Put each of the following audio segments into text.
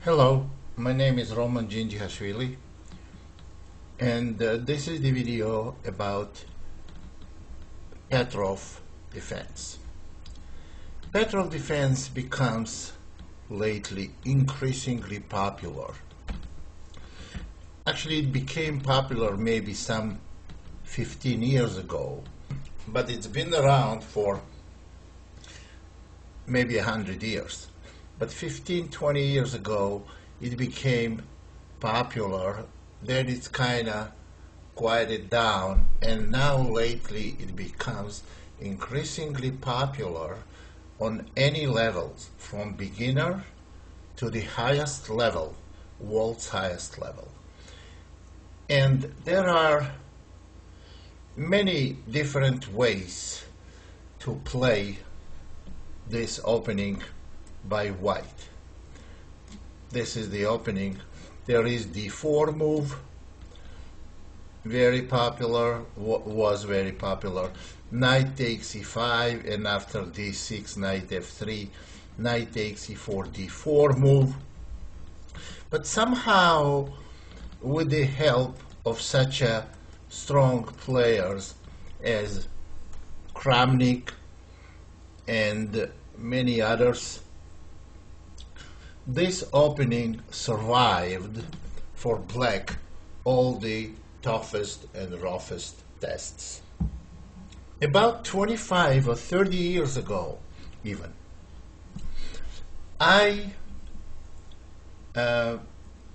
Hello, my name is Roman Ginjihashvili, and this is the video about Petroff defense. Petroff defense becomes lately increasingly popular. Actually, it became popular maybe some 15 years ago, but it's been around for maybe 100 years. But 15, 20 years ago, it became popular. Then it's kind of quieted down, and now lately it becomes increasingly popular on any levels, from beginner to the highest level, world's highest level. And there are many different ways to play this opening by white. This is the opening. There is d4 move, very popular, was very popular. Knight takes e5, and after d6, knight f3, knight takes e4, d4 move. But somehow, with the help of such a strong players as Kramnik and many others, this opening survived for black all the toughest and roughest tests. About 25 or 30 years ago, even, I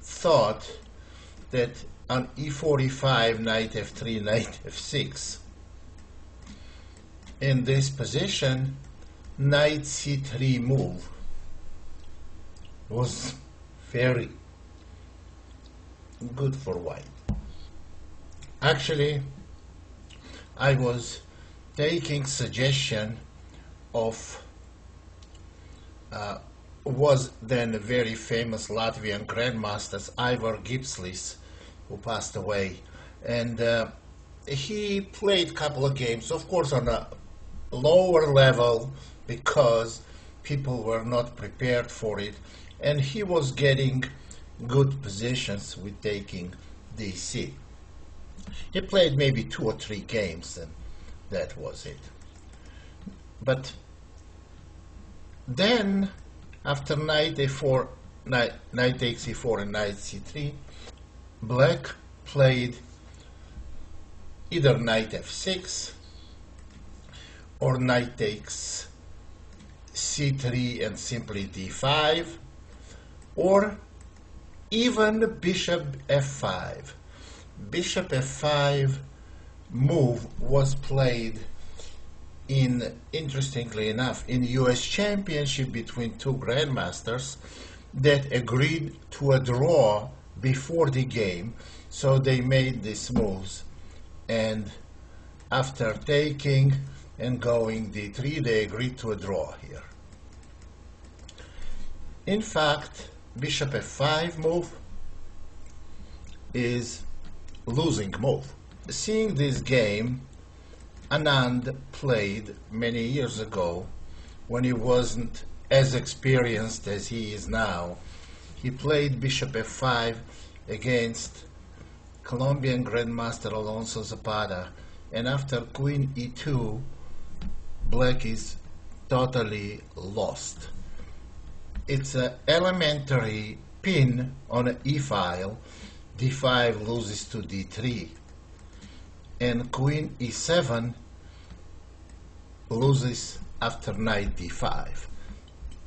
thought that on e45, knight f3, knight f6, in this position, knight c3 move was very good for white. Actually, I was taking suggestion of was then a very famous Latvian grandmaster Ivor Gipslis, who passed away, and he played a couple of games, of course on a lower level because people were not prepared for it, and he was getting good positions with taking DC. He played maybe 2 or 3 games, and that was it. But then, after knight a4, knight takes e4 and knight c3, black played either knight f6 or knight takes c3 and simply d5, or even bishop f5. Bishop f5 move was played in, interestingly enough, in US championship between two grandmasters that agreed to a draw before the game, so they made these moves, and after taking and going d3, they agreed to a draw here. In fact, bishop f5 move is losing move. Seeing this game, Anand played many years ago when he wasn't as experienced as he is now. He played bishop f5 against Colombian grandmaster Alonso Zapata, and after queen e2, black is totally lost. It's an elementary pin on an e-file. d5 loses to d3, and queen e7 loses after knight d5.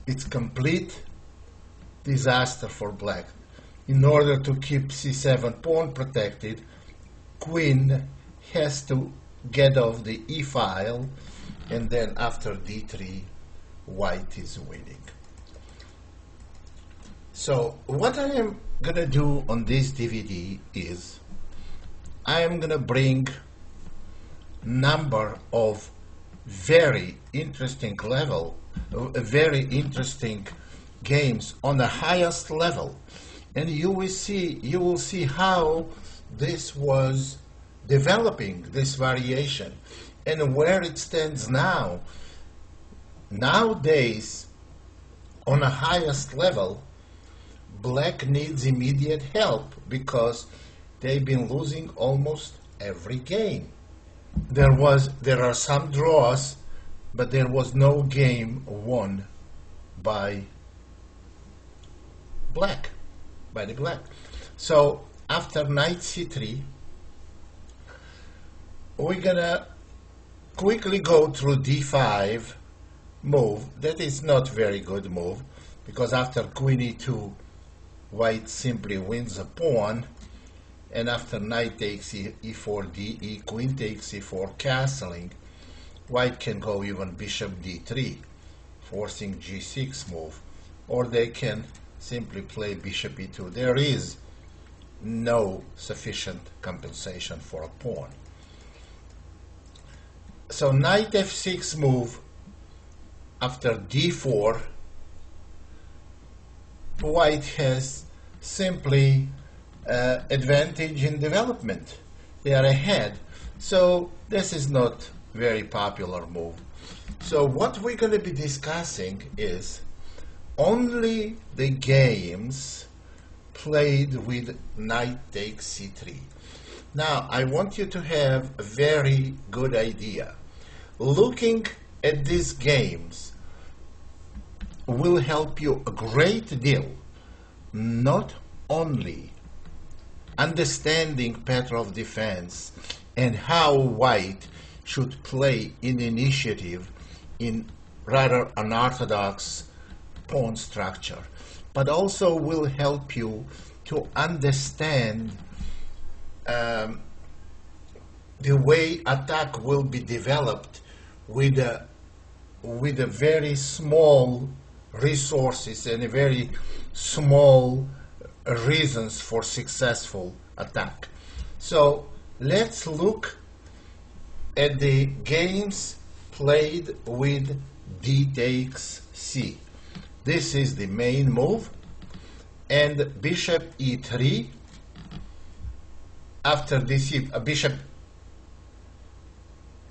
It's complete disaster for black. In order to keep c7 pawn protected, queen has to get off the e-file, and then after d3, white is winning. So what I am going to do on this DVD is I am going to bring number of very interesting games on the highest level, and you will see how this was developing, this variation, and where it stands now. Nowadays, on the highest level, Black needs immediate help because they've been losing almost every game. There are some draws, but there was no game won by black, by the black. So after knight c3, we're gonna quickly go through d5 move. That is not very good move, because after queen e2, white simply wins a pawn, and after knight takes e4 de, queen takes e4 castling, white can go even bishop d3, forcing g6 move, or they can simply play bishop e2. There is no sufficient compensation for a pawn. So knight f6 move after d4, white has simply advantage in development. They are ahead. So this is not very popular move. So what we're going to be discussing is only the games played with knight takes c3. Now I want you to have a very good idea. Looking at these games will help you a great deal, not only understanding Petroff defense and how white should play in initiative in rather unorthodox pawn structure, but also will help you to understand the way attack will be developed with a very small resources and a very small reasons for successful attack. So let's look at the games played with d takes c. This is the main move, and bishop e3. After this, bishop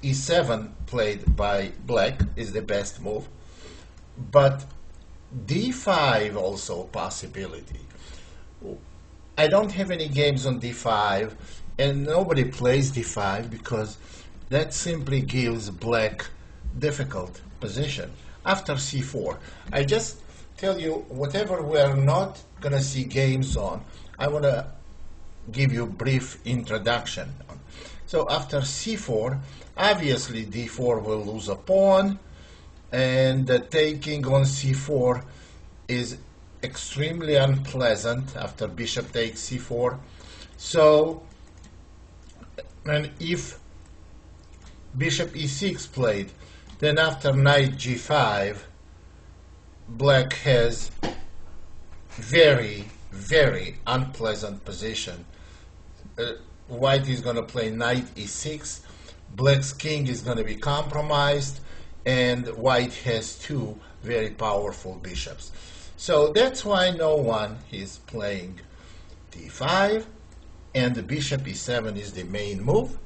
e7 played by black is the best move, but d5 also a possibility. I don't have any games on d5, and nobody plays d5 because that simply gives black difficult position. After c4, I just tell you whatever we are not going to see games on, I want to give you a brief introduction. So after c4, obviously d4 will lose a pawn, and taking on c4 is extremely unpleasant after bishop takes c4. So, and if bishop e6 played, then after knight g5, black has very, very unpleasant position. White is going to play knight e6, black's king is going to be compromised, and white has two very powerful bishops. So that's why no one is playing d5, and the bishop e7 is the main move,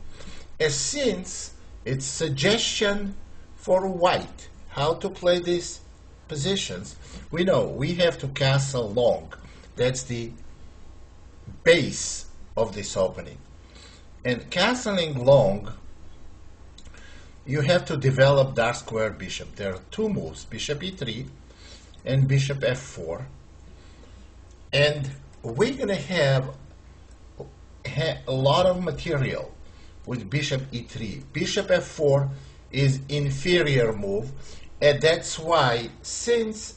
as since it's suggestion for white how to play these positions. We know we have to castle long. That's the base of this opening. And castling long, you have to develop dark square bishop. There are two moves, bishop e3 and bishop f4. And we're going to have a lot of material with bishop e3. Bishop f4 is inferior move, and that's why, since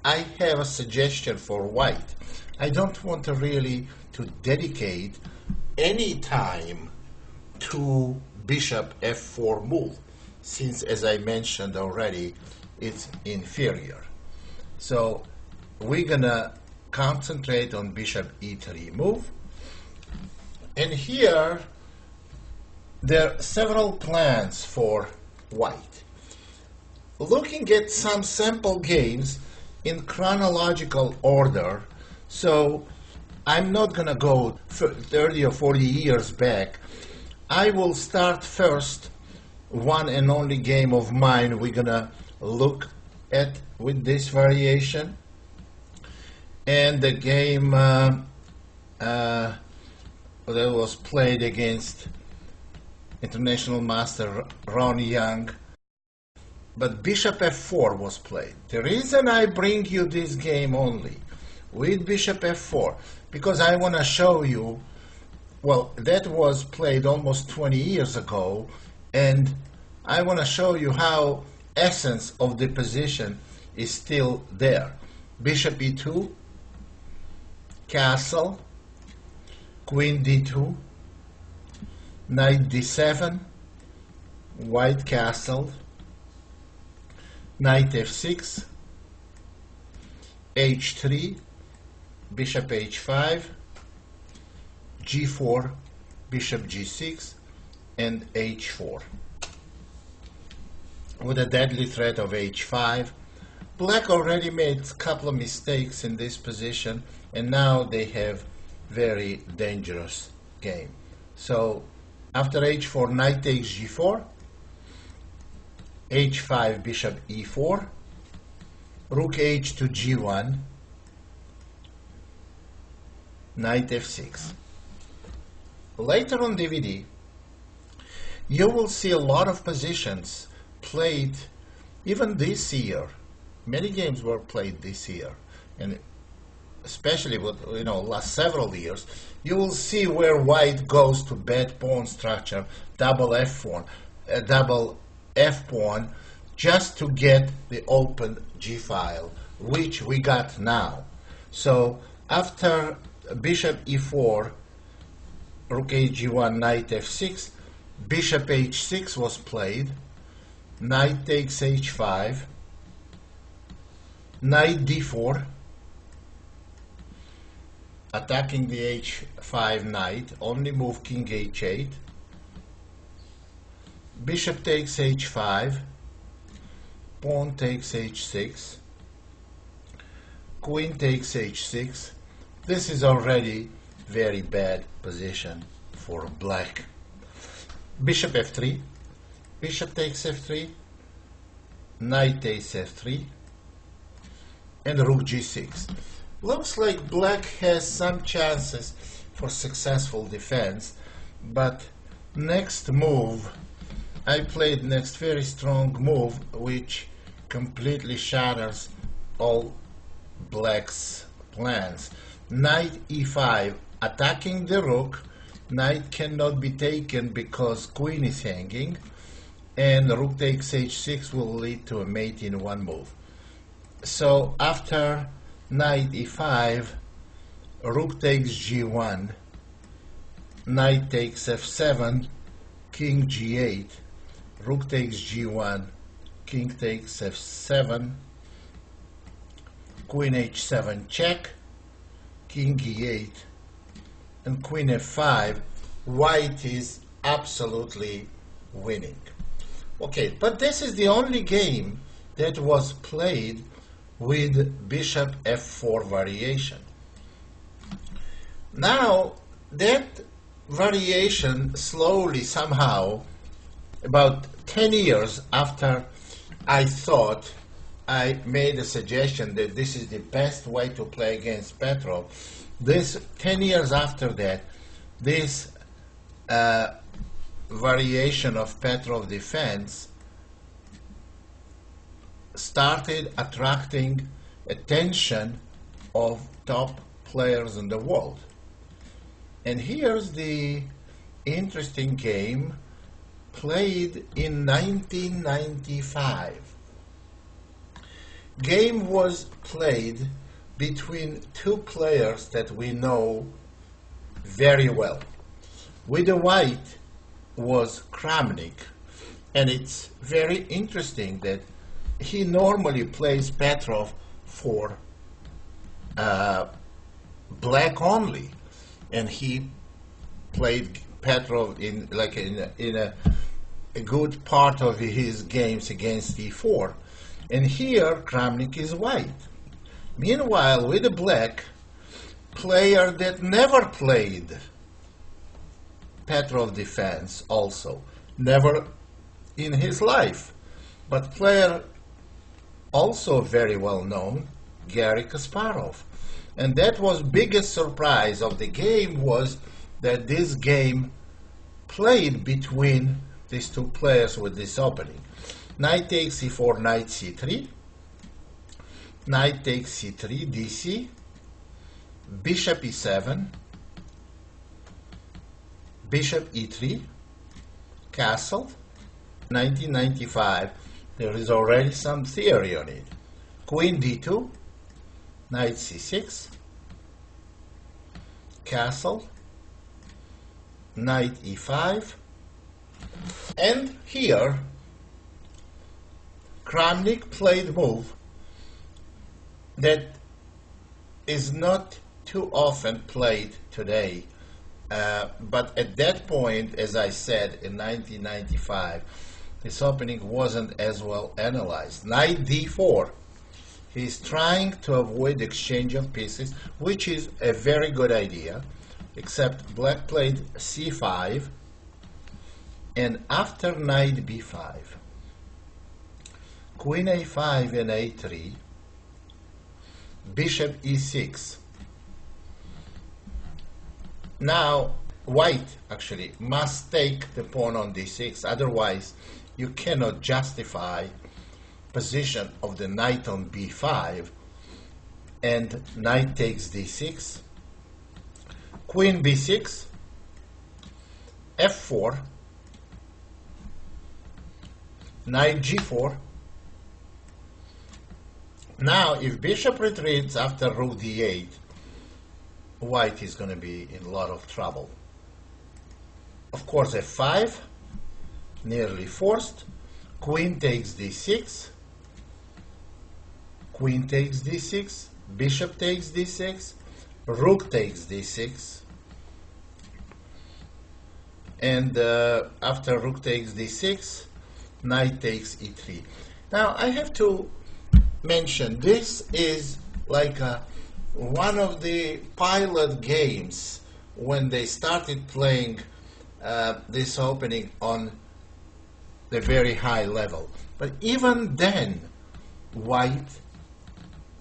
I have a suggestion for white, I don't want to really to dedicate any time to bishop f4 move, since, as I mentioned already, it's inferior. So we're gonna concentrate on bishop e3 move, and here there are several plans for white. Looking at some sample games in chronological order, so I'm not going to go 30 or 40 years back. I will start first one and only game of mine we're going to look at with this variation. and the game that was played against international master Ron Young, but bishop f4 was played. The reason I bring you this game only with bishop f4, because I want to show you, well, that was played almost 20 years ago, and I want to show you how essence of the position is still there. Bishop e2, castle, queen d2, knight d7, white castle, knight f6, h3, bishop h5, g4, bishop g6, and h4. With a deadly threat of h5. Black already made a couple of mistakes in this position, and now they have very dangerous game. So after h4, knight takes g4, h5, bishop e4, rook h to g1, knight f6. Later on DVD, you will see a lot of positions played even this year. Many games were played this year, and especially with last several years, you will see where white goes to bad pawn structure, double f pawn, just to get the open g file, which we got now. So after bishop e4, rook h1, knight f6, bishop h6 was played, knight takes h5, knight d4, attacking the h5 knight, only move king h8, bishop takes h5, pawn takes h6, queen takes h6. This is already very bad position for black. Bishop f3, bishop takes f3, knight takes f3, and rook g6. Looks like black has some chances for successful defense, but next move, I played next very strong move which completely shatters all black's plans. Knight e5, attacking the rook. Knight cannot be taken because queen is hanging, and rook takes h6 will lead to a mate in one move. So after knight e5, rook takes g1, knight takes f7, king g8, rook takes g1, king takes f7, queen h7 check, king e8, and queen f5. White is absolutely winning. Okay, but this is the only game that was played with bishop f4 variation. Now that variation slowly somehow, about 10 years after I thought, I made a suggestion that this is the best way to play against Petroff. This 10 years after that, this variation of Petroff defense started attracting attention of top players in the world. And here's the interesting game played in 1995. Game was played between two players that we know very well. With the white was Kramnik, and it's very interesting that he normally plays Petroff for black only, and he played Petroff in a good part of his games against e4, and here Kramnik is white. Meanwhile, with the black player that never played Petroff defense, also never in his life, but player also very well known, Garry Kasparov. And that was biggest surprise of the game, was that this game played between these two players with this opening. Knight takes c4, knight c3, knight takes c3, dc, bishop e7, bishop e3, castle. 1995, there is already some theory on it. Queen d2, knight c6, castle, knight e5, and here Kramnik played a move that is not too often played today, but at that point, as I said, in 1995, this opening wasn't as well analyzed. Knight d4. He's trying to avoid exchange of pieces, which is a very good idea, except black played c5, and after knight b5, queen a5 and a3, bishop e6. Now white actually must take the pawn on d6, otherwise you cannot justify position of the knight on b5, and knight takes d6, queen b6, f4, knight g4. Now if bishop retreats after rook d8, white is going to be in a lot of trouble. Of course, f5, nearly forced, queen takes d6, queen takes d6, bishop takes d6, rook takes d6, and after rook takes d6, knight takes e3. Now I have to mention, this is like one of the pilot games when they started playing this opening on the very high level. But even then, white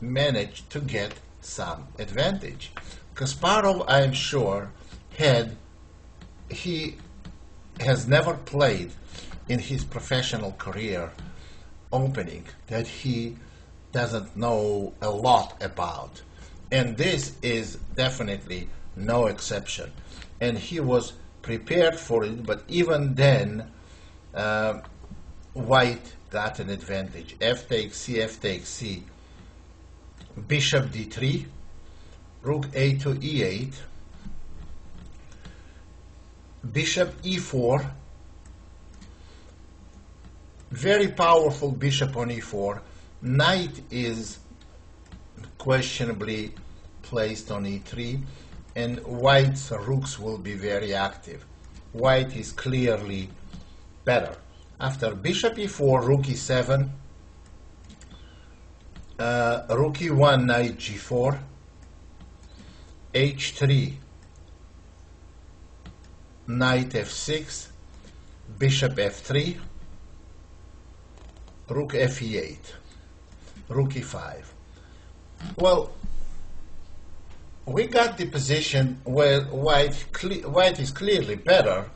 managed to get some advantage. Kasparov, I'm sure, he has never played in his professional career opening that he doesn't know a lot about. And this is definitely no exception. And he was prepared for it, but even then, white got an advantage. F takes c, f takes c, bishop d3, rook a to e8, bishop e4, very powerful bishop on e4, knight is questionably placed on e3, and white's rooks will be very active. White is clearly better. After bishop e4, rook e7, rook e1, knight g4, h3, knight f6, bishop f3, rook fe8, rook e5. Well, we got the position where white is clearly better,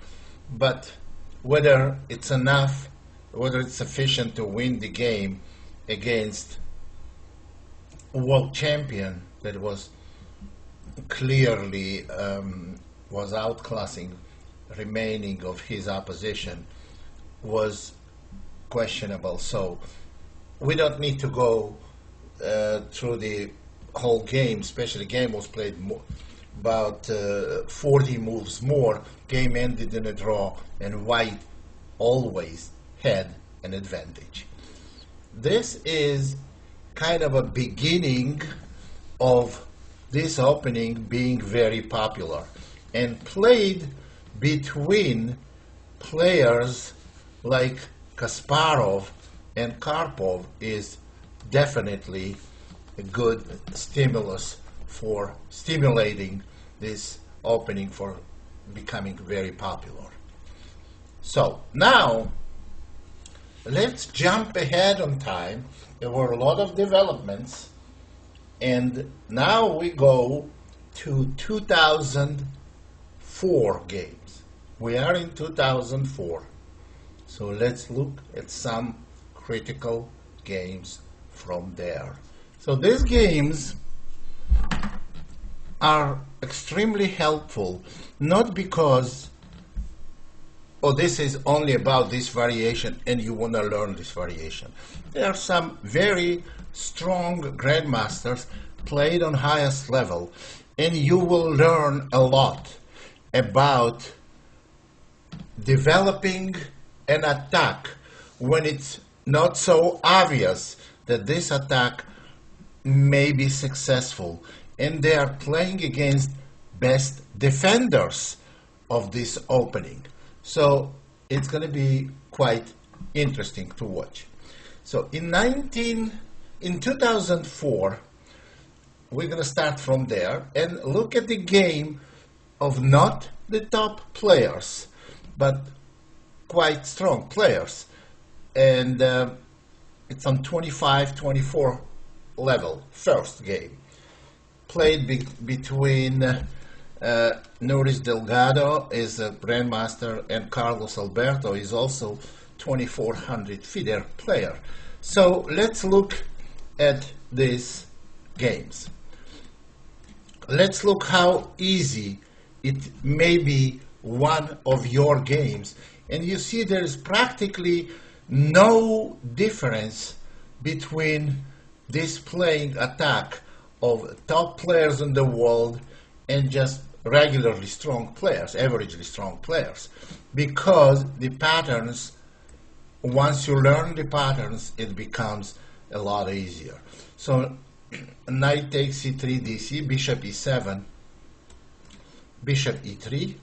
but whether it's enough, whether it's sufficient to win the game against a world champion that was clearly was outclassing remaining of his opposition, was questionable. So we don't need to go through the whole game, especially game was played about 40 moves more. Game ended in a draw, and white always had an advantage. This is kind of a beginning of this opening being very popular and played between players like Kasparov and Karpov is definitely a good stimulus for stimulating this opening for becoming very popular. So now let's jump ahead on time. There were a lot of developments And now we go to 2004 games. We are in 2004. So let's look at some critical games from there. So these games are extremely helpful, not because, oh, this is only about this variation and you want to learn this variation. There are some very strong grandmasters played on highest level, and you will learn a lot about developing an attack when it's not so obvious that this attack may be successful, and they are playing against best defenders of this opening. So it's going to be quite interesting to watch. So in 2004, we're going to start from there and look at the game of not the top players, but quite strong players. And it's on 25-24 level, first game. Played between Nuris Delgado is a grandmaster, and Carlos Alberto is also 2400 FIDE player. So let's look at these games. Let's look how easy it may be one of your games. And you see there is practically no difference between this playing attack of top players in the world and just regularly strong players, averagely strong players, because the patterns, once you learn the patterns, it becomes a lot easier. So knight takes c3 dc, bishop e7, bishop e3,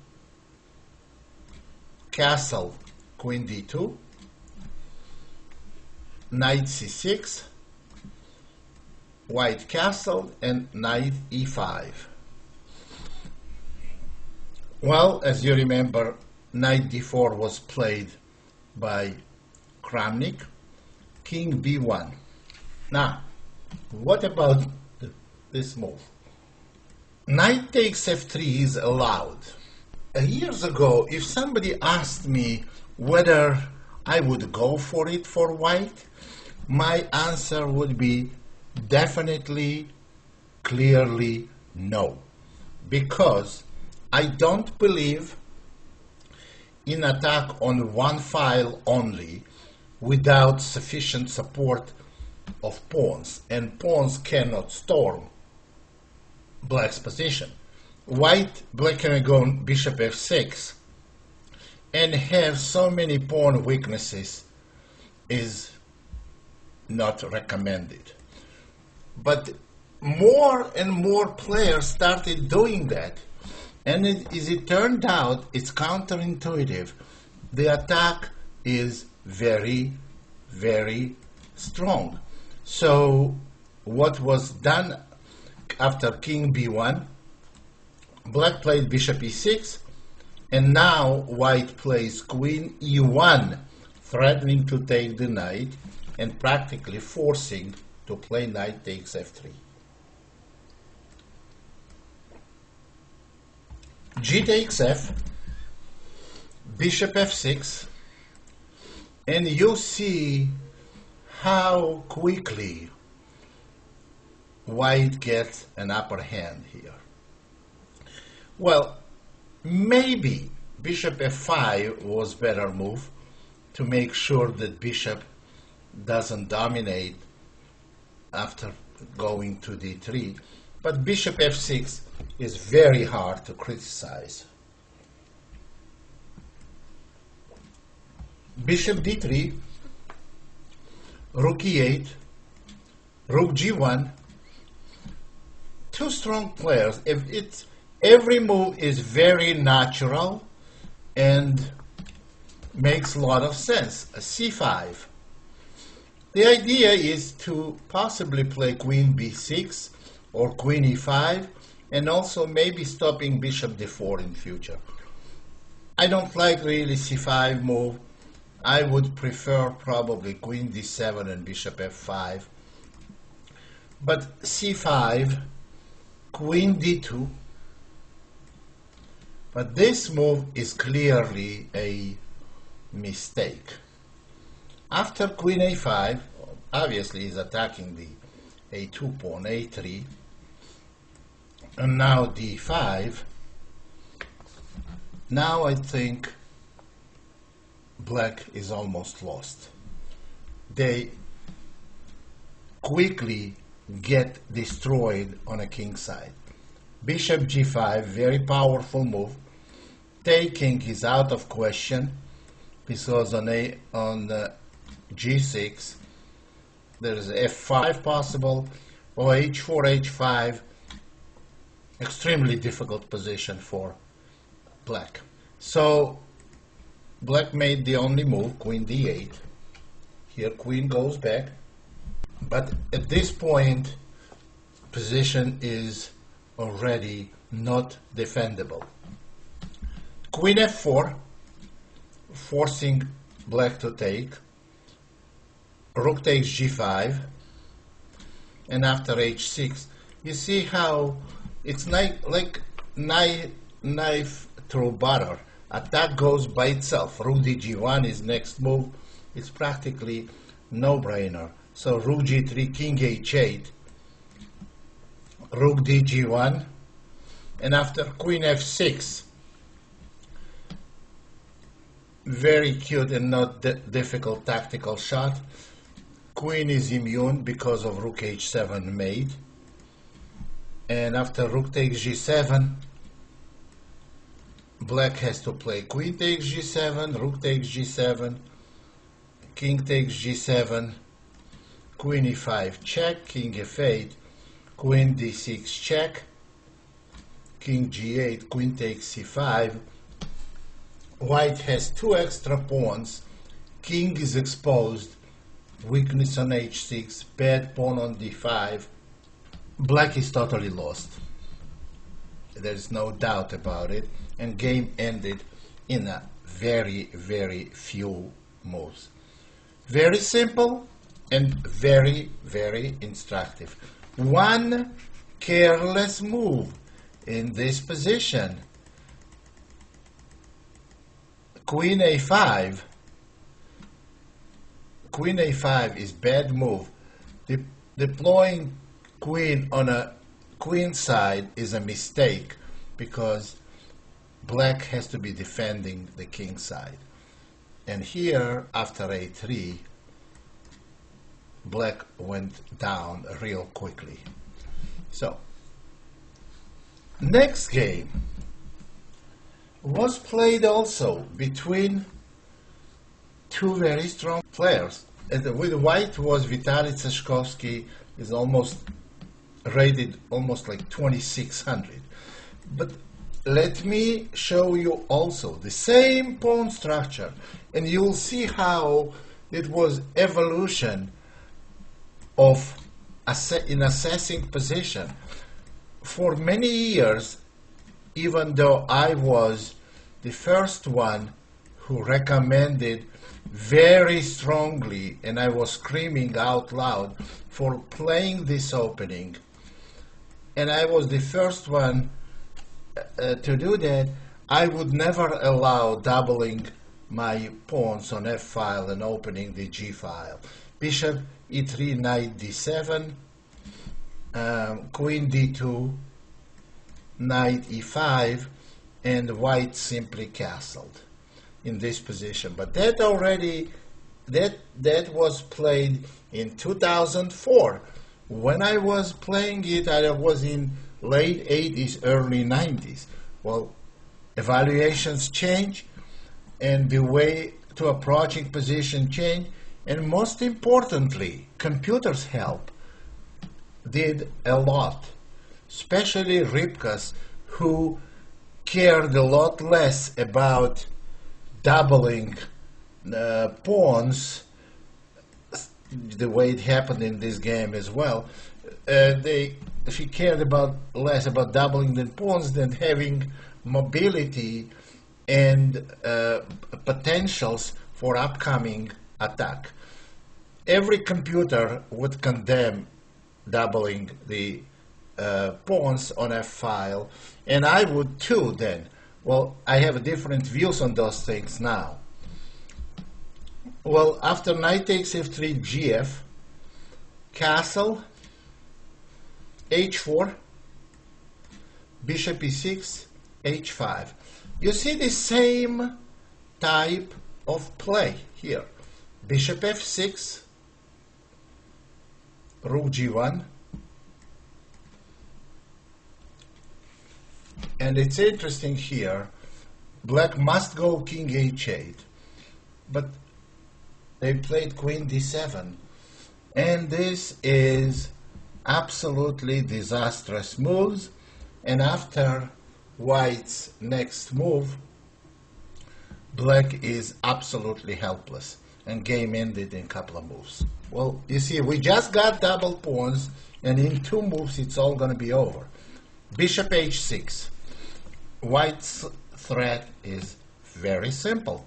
castle, queen d2, knight c6, white castle, and knight e5. Well, as you remember, knight d4 was played by Kramnik, king b1. Now, what about this move? Knight takes f3 is allowed. Years ago, if somebody asked me whether I would go for it for white, my answer would be definitely, clearly no. Because I don't believe in attack on one file only without sufficient support of pawns, and pawns cannot storm black's position. Black can go on bishop f6 and have so many pawn weaknesses is not recommended. But more and more players started doing that, and as it turned out, it's counterintuitive. The attack is very, very strong. So what was done after king b1, black played bishop e6, and now white plays queen e1, threatening to take the knight and practically forcing to play knight takes f3. G takes f, bishop f6, and you see how quickly white gets an upper hand here. Well, maybe bishop f5 was better move to make sure that bishop doesn't dominate after going to d3, but bishop f6 is very hard to criticize. Bishop d3, rook e8, rook g1. Two strong players. Every move is very natural and makes a lot of sense. A c5. The idea is to possibly play queen b6 or queen e5, and also maybe stopping bishop d4 in future. I don't like really c5 move. I would prefer probably queen d7 and bishop f5 But c5, queen d2, but this move is clearly a mistake. After queen a5, obviously is attacking the a2 pawn, a3, and now d5. Now I think black is almost lost. They quickly get destroyed on a king side. Bishop g5, very powerful move. Taking is out of question because on g6 there is f5 possible, or h4, h5. Extremely difficult position for black. So black made the only move, queen d8. Here queen goes back, but at this point position is already not defendable. Queen f4, forcing black to take. Rook takes g5, and after h6, you see how it's like knife through butter. Attack goes by itself. Rook dg1 is next move. It's practically no-brainer. So rook g3, king h8, rook dg1, and after queen f6, very cute and not difficult tactical shot. Queen is immune because of rook h7 mate. And after rook takes g7, black has to play queen takes g7, rook takes g7, king takes g7, queen e5 check, king f8, queen d6 check, king g8, queen takes c5. White has two extra pawns, king is exposed, weakness on h6, bad pawn on d5. Black is totally lost. There's no doubt about it, and game ended in a very, very few moves. Very simple and very, very instructive. One careless move in this position. Queen a5. Queen a5 is bad move. Deploying queen on a queen side is a mistake because black has to be defending the king side. And here, after a3, black went down real quickly. So, next game was played also between two very strong players. And with white was Vitaly Tsashkovsky, is almost rated almost like 2600. But let me show you also the same pawn structure, and you'll see how it was evolution of in assessing position. For many years, even though I was the first one who recommended very strongly, and I was screaming out loud for playing this opening, and I was the first one to do that, I would never allow doubling my pawns on f file and opening the g file. Bishop e3, knight d7, queen d2, knight e5, and white simply castled in this position. But that already, that was played in 2004. When I was playing it, I was in late 80s, early 90s. Well, evaluations change, and the way to approaching position change, and most importantly, computers' help did a lot, especially Ripkas, who cared a lot less about doubling pawns, the way it happened in this game as well. She cared less about doubling the pawns than having mobility and potentials for upcoming attack. Every computer would condemn doubling the pawns on a file, and I would too then. Well, I have different views on those things now. Well, after knight takes f3, gf, castle, h4, bishop e6, h5. You see the same type of play here. Bishop f6, rook g1, and it's interesting here, black must go king h8, but they played queen d7, and this is absolutely disastrous moves. And after white's next move, black is absolutely helpless, and game ended in a couple of moves. Well, you see, we just got double pawns, and in 2 moves it's all going to be over. Bishop h6. White's threat is very simple.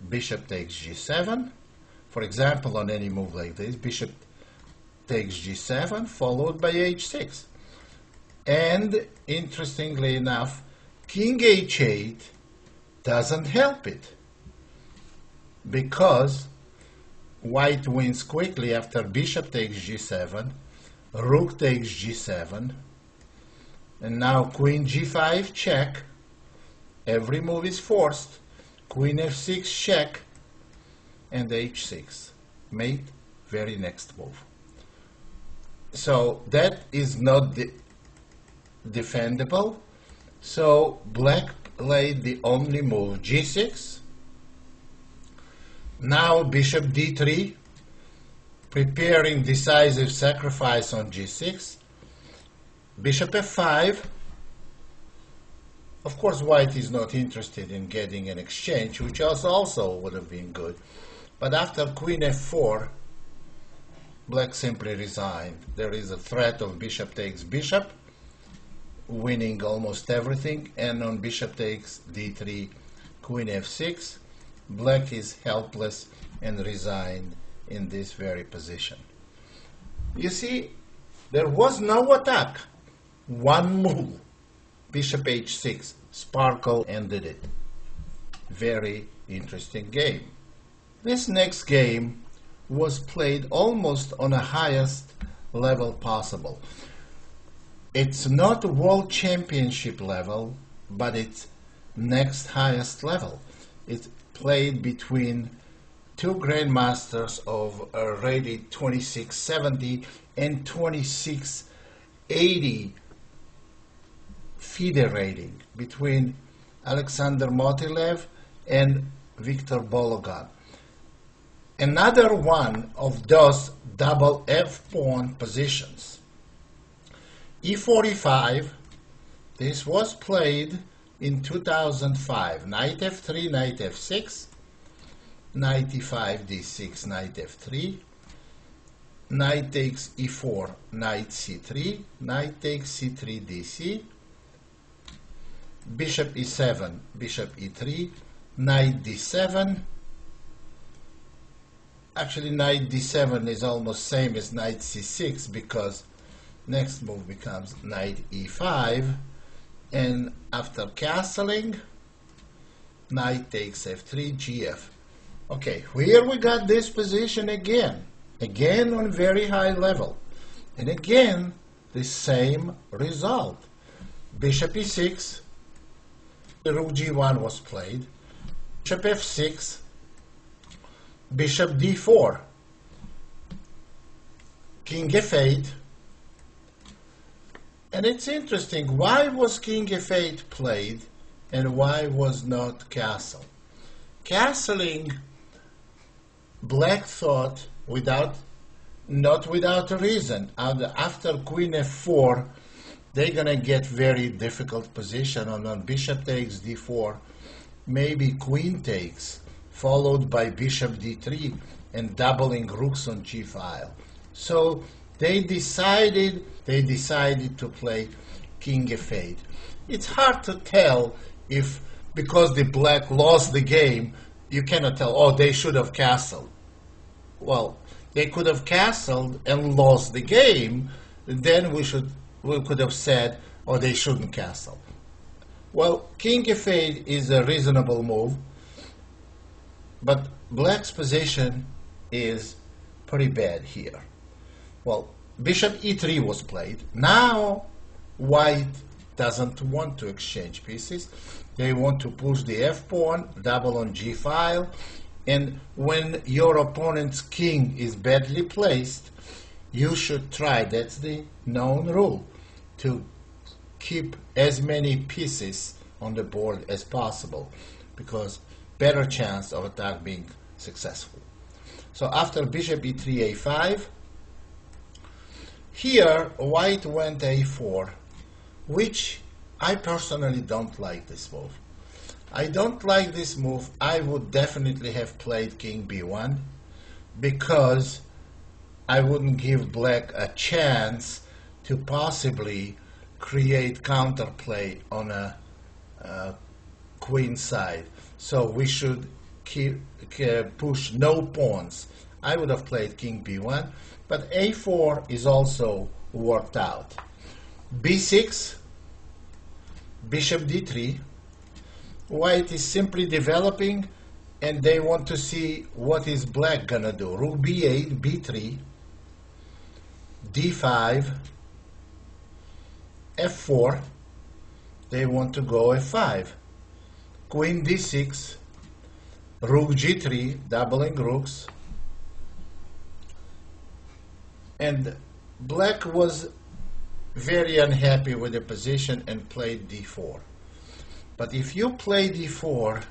Bishop takes g7. For example, on any move like this, bishop takes g7 followed by h6. And interestingly enough, king h8 doesn't help it, because white wins quickly after bishop takes g7, rook takes g7, and now queen g5 check. Every move is forced. Queen f6 check, and h6 mate, very next move. So that is not defendable. So black played the only move, g6. Now bishop d3, preparing decisive sacrifice on g6. Bishop f5. Of course, white is not interested in getting an exchange, which also would have been good. But after queen f4, black simply resigned. There is a threat of bishop takes bishop, winning almost everything, and on bishop takes d3, queen f6, black is helpless and resigned in this very position. You see, there was no attack. One move, bishop h6, Sparkle ended it. Very interesting game. This next game was played almost on the highest level possible. It's not a world championship level, but it's next highest level. It's played between 2 grandmasters of rated 2670 and 2680 FIDE rating, between Alexander Motilev and Viktor Bologan. Another one of those double F-pawn positions. E45, this was played in 2005. Knight F3, Knight F6, Knight E5, D6, Knight F3, Knight takes E4, Knight C3, Knight takes C3, DC, Bishop E7, Bishop E3, Knight D7. Actually, Knight D7 is almost same as Knight C6, because next move becomes Knight E5, and after castling, Knight takes F3, GF. Okay, here we got this position again on very high level, and again the same result. Bishop E6, rook G1 was played, Bishop F6, Bishop D4, King F8, and it's interesting, why was King F8 played and why was not castle? Castling, black thought, not without a reason, after Queen F4, they're gonna get very difficult position on bishop takes D4, maybe queen takes, followed by bishop D3 and doubling rooks on G file. So they decided to play King F8. It's hard to tell if, because the black lost the game, you cannot tell, oh, they should have castled. Well, they could have castled and lost the game, then we could have said, oh, they shouldn't castle. Well, king f8 is a reasonable move, but black's position is pretty bad here. Well, bishop e3 was played. Now white doesn't want to exchange pieces. They want to push the f pawn, double on g file, and when your opponent's king is badly placed, you should try, that's the known rule, to keep as many pieces on the board as possible, because better chance of attack being successful. So after bishop e3, a5, here white went a4, which I personally don't like this move. I don't like this move. I would definitely have played king b1, because I wouldn't give black a chance to possibly create counterplay on a queen side. So we should push no pawns. I would have played king b1, but a4 is also worked out. b6, bishop d3. White is simply developing, and they want to see what is black gonna do. Rook b8, b3, d5, f4. They want to go f5. Queen d6, rook g3, doubling rooks. And black was very unhappy with the position and played d4. But if you play d4,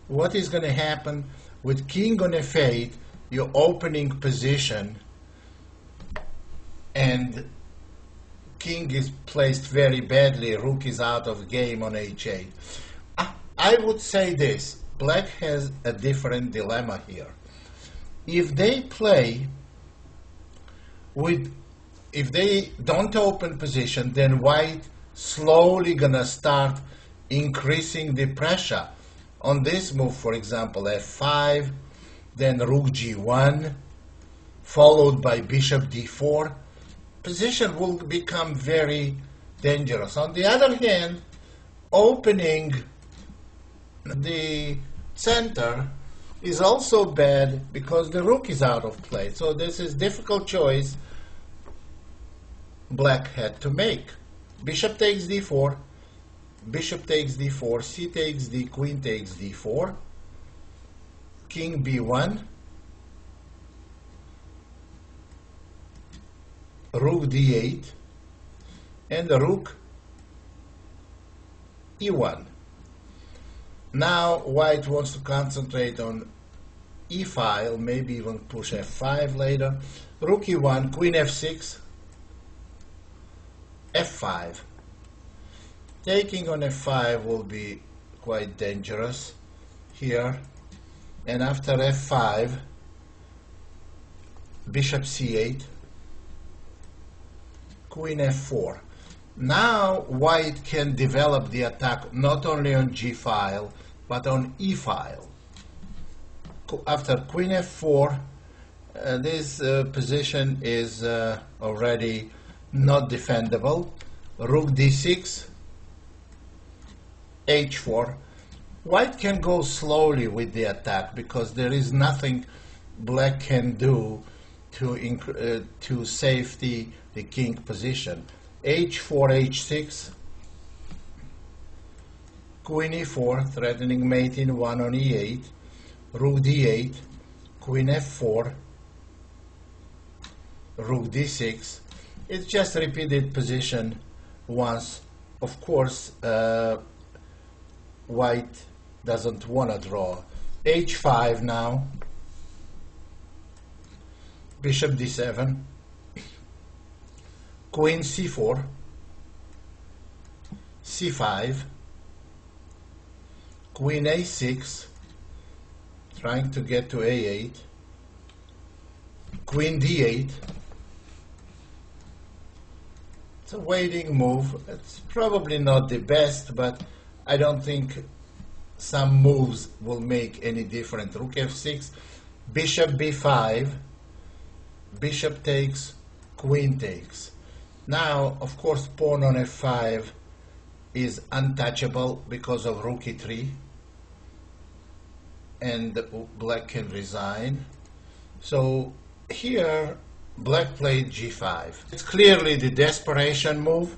what is going to happen with king on f8, your opening position, and king is placed very badly, rook is out of game on h8. I would say this, black has a different dilemma here. If they play if they don't open position, then white slowly gonna start increasing the pressure. On this move, for example, f5, then rook g1, followed by bishop d4, position will become very dangerous. On the other hand, opening the center is also bad because the rook is out of play. So this is difficult choice black had to make. Bishop takes d4, bishop takes d4, c takes d, queen takes d4, king b1, rook d8, and the rook e1. Now white wants to concentrate on e-file, maybe even push f5 later. Rook e1, queen f6, f5. Taking on f5 will be quite dangerous here. And after f5, bishop c8, queen f4. Now white can develop the attack not only on g-file, but on e-file. After queen f4, this position is already not defendable. Rook d6, h4. White can go slowly with the attack because there is nothing black can do to safety the king position. h4, h6, queen e4, threatening mate in 1 on e8, rook d8, queen f4, rook d6. It's just repeated position once. Of course, white doesn't want to draw. h5 now, bishop d7, queen c4, c5, queen a6, trying to get to a8, queen d8. It's a waiting move. It's probably not the best, but I don't think some moves will make any difference. Rook f6, bishop b5, bishop takes, queen takes. Now, of course, pawn on f5 is untouchable because of rook e3, and black can resign. So here, black played g5. It's clearly the desperation move,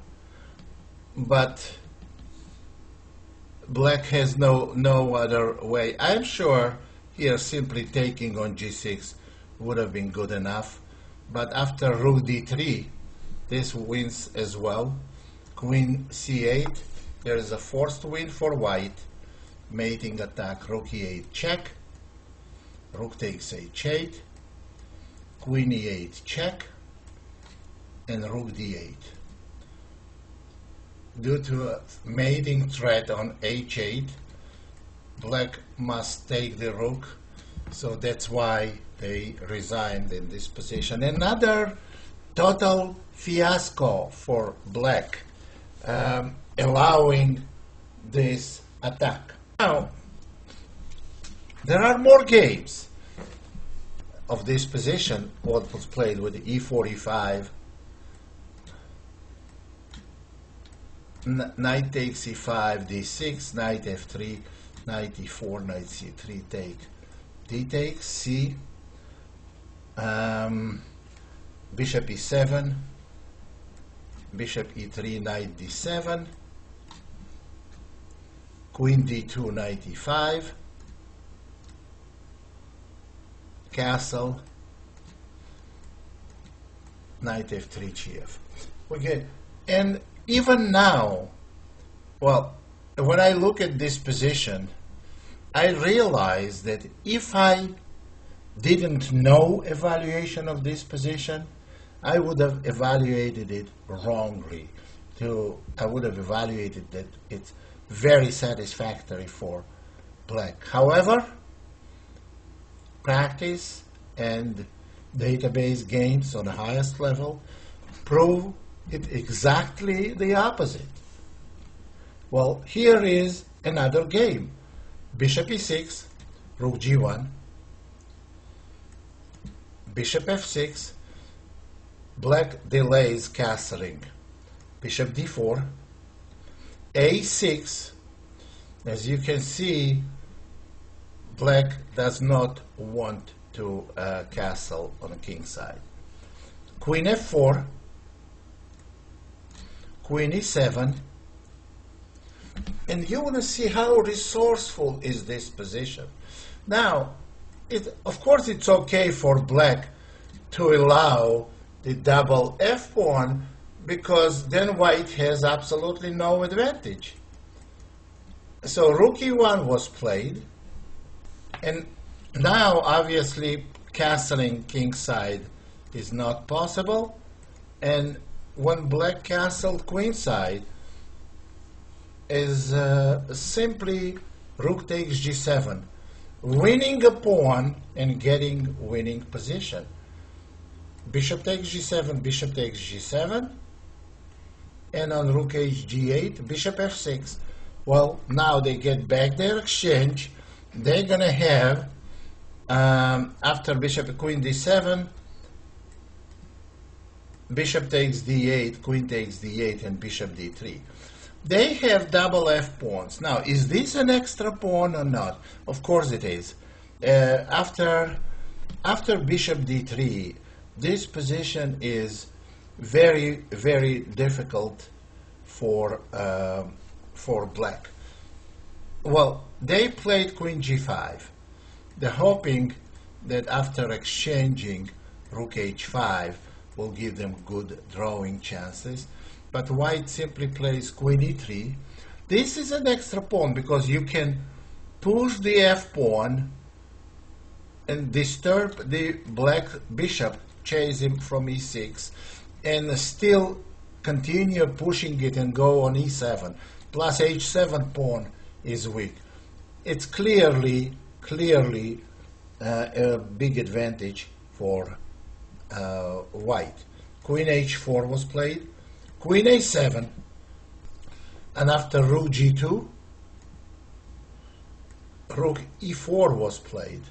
but black has no other way. I'm sure here simply taking on g6 would have been good enough, but after rook d3, this wins as well. Queen c8, there is a forced win for white. Mating attack, rook e8 check, rook takes h8, queen e8 check, and rook d8. Due to a mating threat on h8, black must take the rook, so that's why they resigned in this position. Another total fiasco for black, allowing this attack. Now, there are more games of this position. What was played with e4, e5, knight takes e5, d6, knight f3, knight e4, knight c3 take, d takes, c, bishop e7, bishop e3, knight d7, queen d2, knight e5, castle, knight f3, gf. Okay, and even now, well, when I look at this position, I realize that if I didn't know evaluation of this position, I would have evaluated it wrongly. I would have evaluated that it's very satisfactory for black. However, practice and database games on the highest level prove it exactly the opposite. Well, here is another game. Bishop e6, rook g1, bishop f6, black delays castling, bishop d4, a6. As you can see, black does not want to castle on the king side. Queen f4, queen e7, and you want to see how resourceful is this position. Now, of course it's okay for black to allow the double f pawn, because then white has absolutely no advantage. So rook e1 was played, and now obviously castling king side is not possible, and when black castled queen side is simply rook takes g7, winning a pawn and getting winning position. Bishop takes g7, bishop takes g7, and on rook h g8, bishop f6. Well, now they get back their exchange. They're going to have, after bishop queen d7, bishop takes d8, queen takes d8, and bishop d3. They have double f pawns. Now, is this an extra pawn or not? Of course it is. After bishop d3, this position is very, very difficult for black. Well, they played queen g5. They're hoping that after exchanging rook h5 will give them good drawing chances. But white simply plays queen e3. This is an extra pawn because you can push the f pawn and disturb the black bishop, chase him from e6, and still continue pushing it and go on e7. Plus h7 pawn is weak. It's clearly a big advantage for white. Queen h4 was played, queen a7, and after rook g2, rook e4 was played.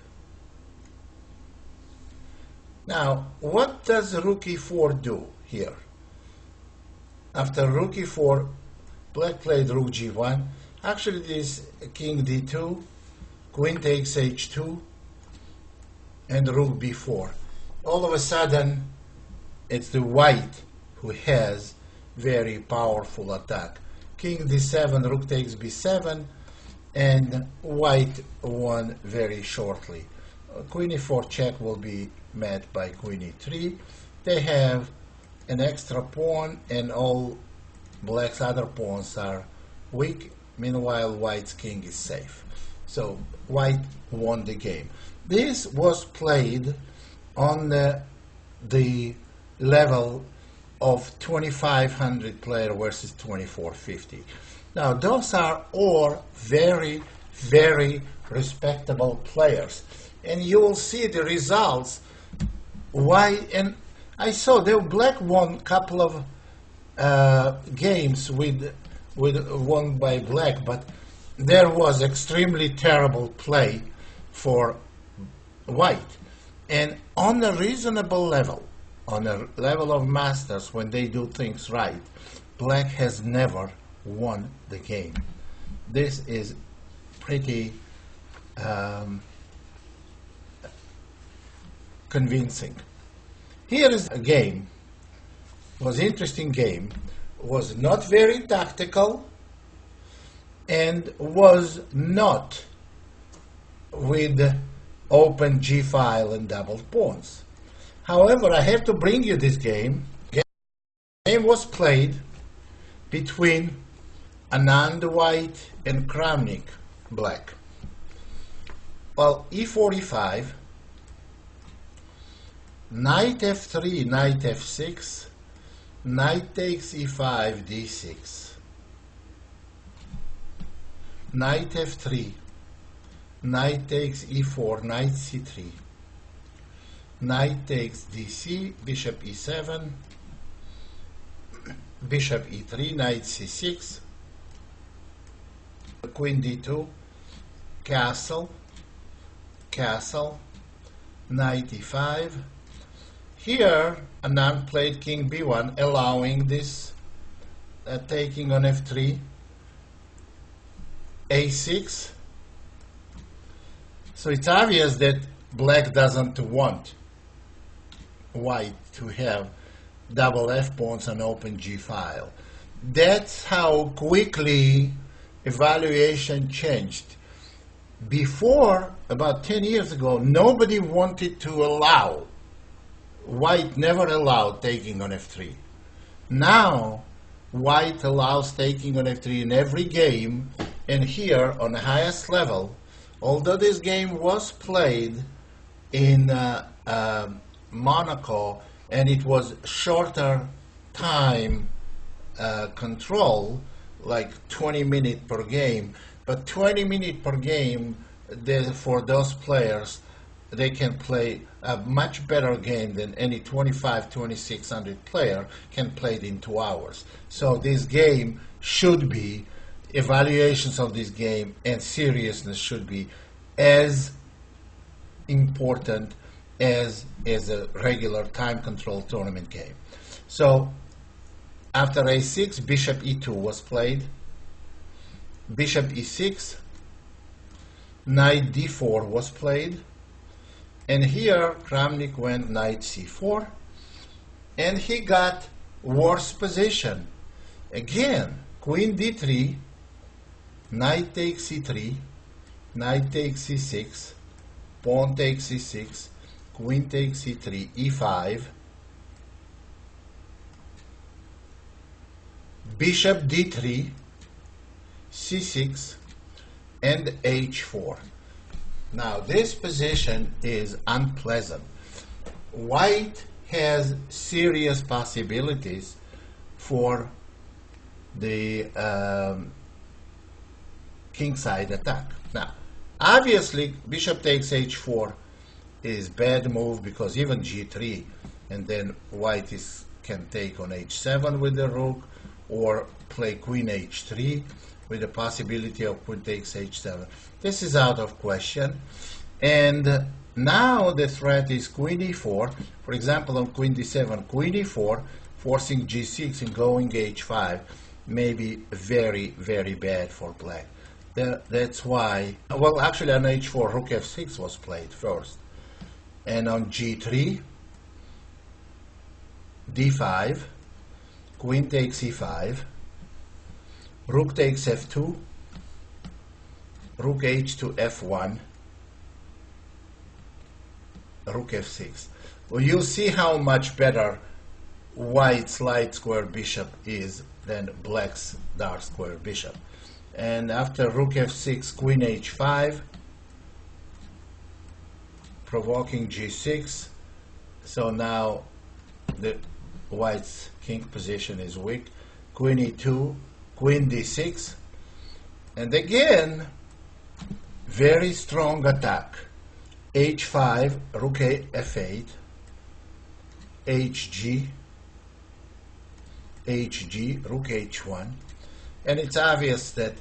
Now, what does rook e4 do here? After rook e4, black played rook g1. Actually, this king d2, queen takes h2, and rook b4. All of a sudden, it's the white who has very powerful attack. King d7, rook takes b7, and white won very shortly. Queen e4 check will be met by queen e3. They have an extra pawn, and all black's other pawns are weak. Meanwhile, white's king is safe. So white won the game. This was played on the level of 2500 player versus 2450. Now, those are all very, very respectable players. And you will see the results. Why? And I saw the black won a couple of games with won by black, but there was extremely terrible play for white. And on a reasonable level, on a level of masters, when they do things right, black has never won the game. This is pretty convincing. Here is a game, was interesting game, was not very tactical, and was not with open G file and double pawns. However, I have to bring you this game. The game was played between Anand white and Kramnik black. Well, e45, knight f3, knight f6, knight takes e5, d6, knight f3, knight takes e4, knight c3, knight takes dc, bishop e7, bishop e3, knight c6, queen d2, castle, castle, knight e5. Here, Anand played king b1, allowing this taking on f3, a6. So it's obvious that black doesn't want white to have double f pawns and open g file. That's how quickly evaluation changed. Before, about 10 years ago, nobody wanted to allow, white never allowed taking on f3. Now, white allows taking on f3 in every game, and here, on the highest level, although this game was played in Monaco, and it was shorter time control, like 20 minutes per game, but 20 minutes per game, for those players, they can play a much better game than any 2600 player can play it in 2 hours. So this game should be, evaluations of this game and seriousness should be as important as a regular time control tournament game. So after a6, bishop e2 was played, bishop e6, knight d4 was played, and here Kramnik went knight c4, and he got worse position. Again, queen d3, knight takes c3, knight takes c6, pawn takes c6, queen takes c3, e5, bishop d3, c6, and h4. Now this position is unpleasant. White has serious possibilities for the kingside attack. Now, obviously, bishop takes h4 is bad move because even g3, and then white can take on h7 with the rook, or play queen h3 with the possibility of queen takes h7. This is out of question. And now the threat is queen e4. For example, on queen d7, queen e4, forcing g6 and going h5 may be very, very bad for black. That's why, well, actually on h4, rook f6 was played first. And on g3, d5, queen takes e5, rook takes f2, rook h to f1, rook f6. Well, you see how much better white's light square bishop is than black's dark square bishop. And after rook f6, queen h5, provoking g6. So now the white's king position is weak. Queen e2, queen d6, and again very strong attack. h5, rook f8, hg, hg, rook h1, and it's obvious that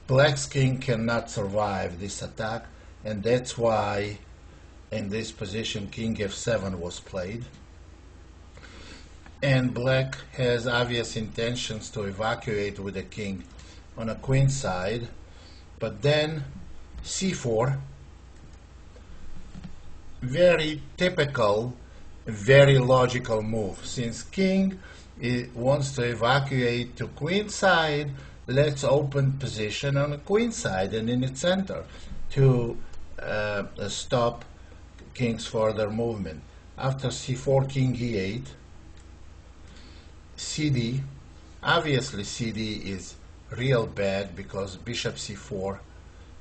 black's king cannot survive this attack, and that's why in this position king f7 was played. And black has obvious intentions to evacuate with the king on a queen side, but then c4, very typical, very logical move. Since king wants to evacuate to queen side, let's open position on the queen side and in its center to stop king's further movement. After c4, king e8, cd. Obviously cd is real bad because bishop c4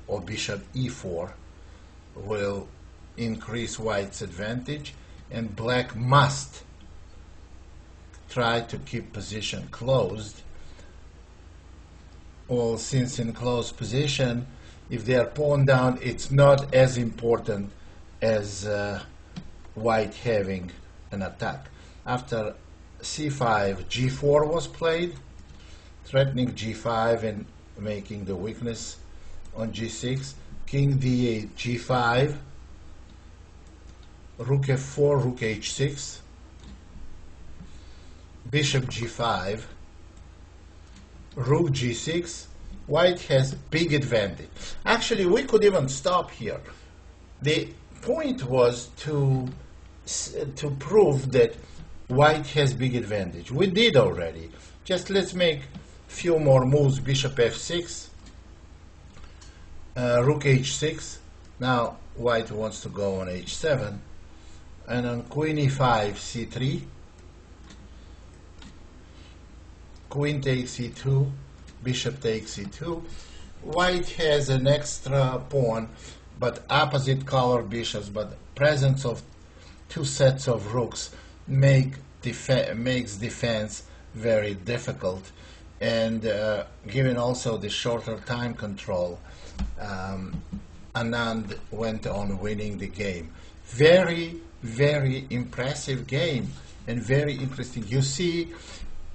or bishop e4 will increase white's advantage, and black must try to keep position closed. Well, since in closed position, if they are pawn down, it's not as important as white having an attack. After c5, g4 was played, threatening g5 and making the weakness on g6. King d8, g5, rook f4, rook h6, bishop g5, rook g6. White has big advantage. Actually, we could even stop here. The point was to prove that white has big advantage. We did already. Just let's make few more moves. Bishop f6, rook h6. Now white wants to go on h7, and on queen e5, c3, queen takes e2, bishop takes e2. White has an extra pawn, but opposite color bishops, but presence of two sets of rooks makes defense very difficult, and given also the shorter time control, Anand went on winning the game. Very, very impressive game and very interesting. You see,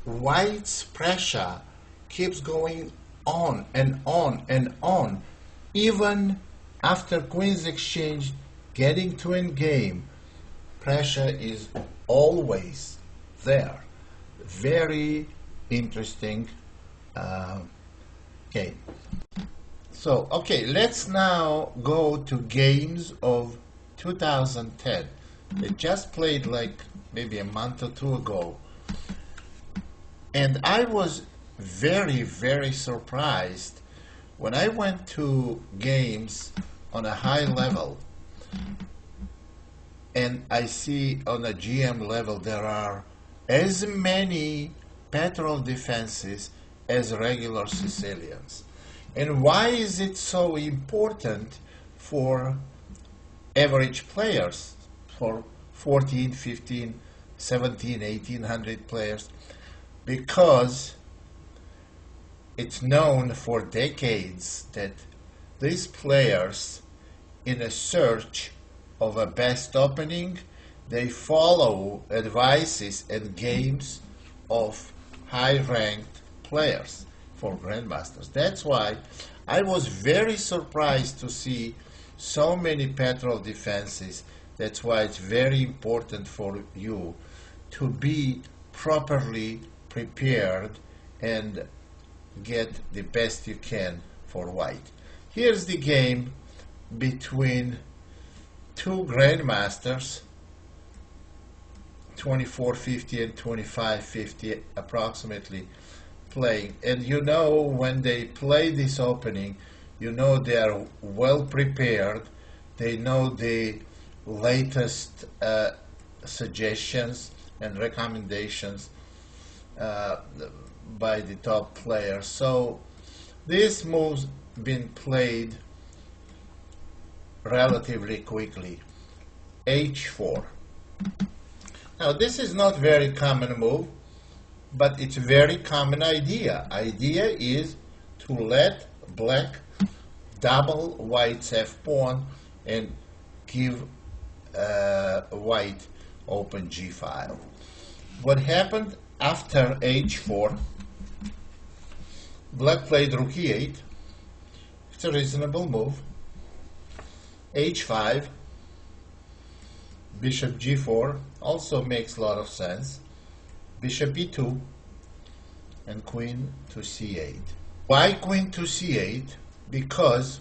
white's pressure keeps going on and on and on, even after queen's exchange, getting to endgame. Pressure is always there. Very interesting game. So, okay, let's now go to games of 2010. They just played like maybe a month or two ago. And I was very, very surprised when I went to games on a high level and I see on a GM level there are as many Petroff defenses as regular Sicilians. And why is it so important for average players, for 14, 15, 17, 1800 players? Because it's known for decades that these players, in a search of a best opening, they follow advices and games of high-ranked players for grandmasters. That's why I was very surprised to see so many Petroff defenses. That's why it's very important for you to be properly prepared and get the best you can for white. Here's the game between two grandmasters, 2450 and 2550 approximately, playing. And you know, when they play this opening, you know they are well prepared. They know the latest suggestions and recommendations by the top players. So this move's been played relatively quickly. H4. Now this is not very common move, but it's a very common idea. Idea is to let black double white's f pawn and give white open g file. What happened after h4? Black played rook e8. It's a reasonable move. h5, bishop g4 also makes a lot of sense. Bishop e2 and queen to c8. Why queen to c8? Because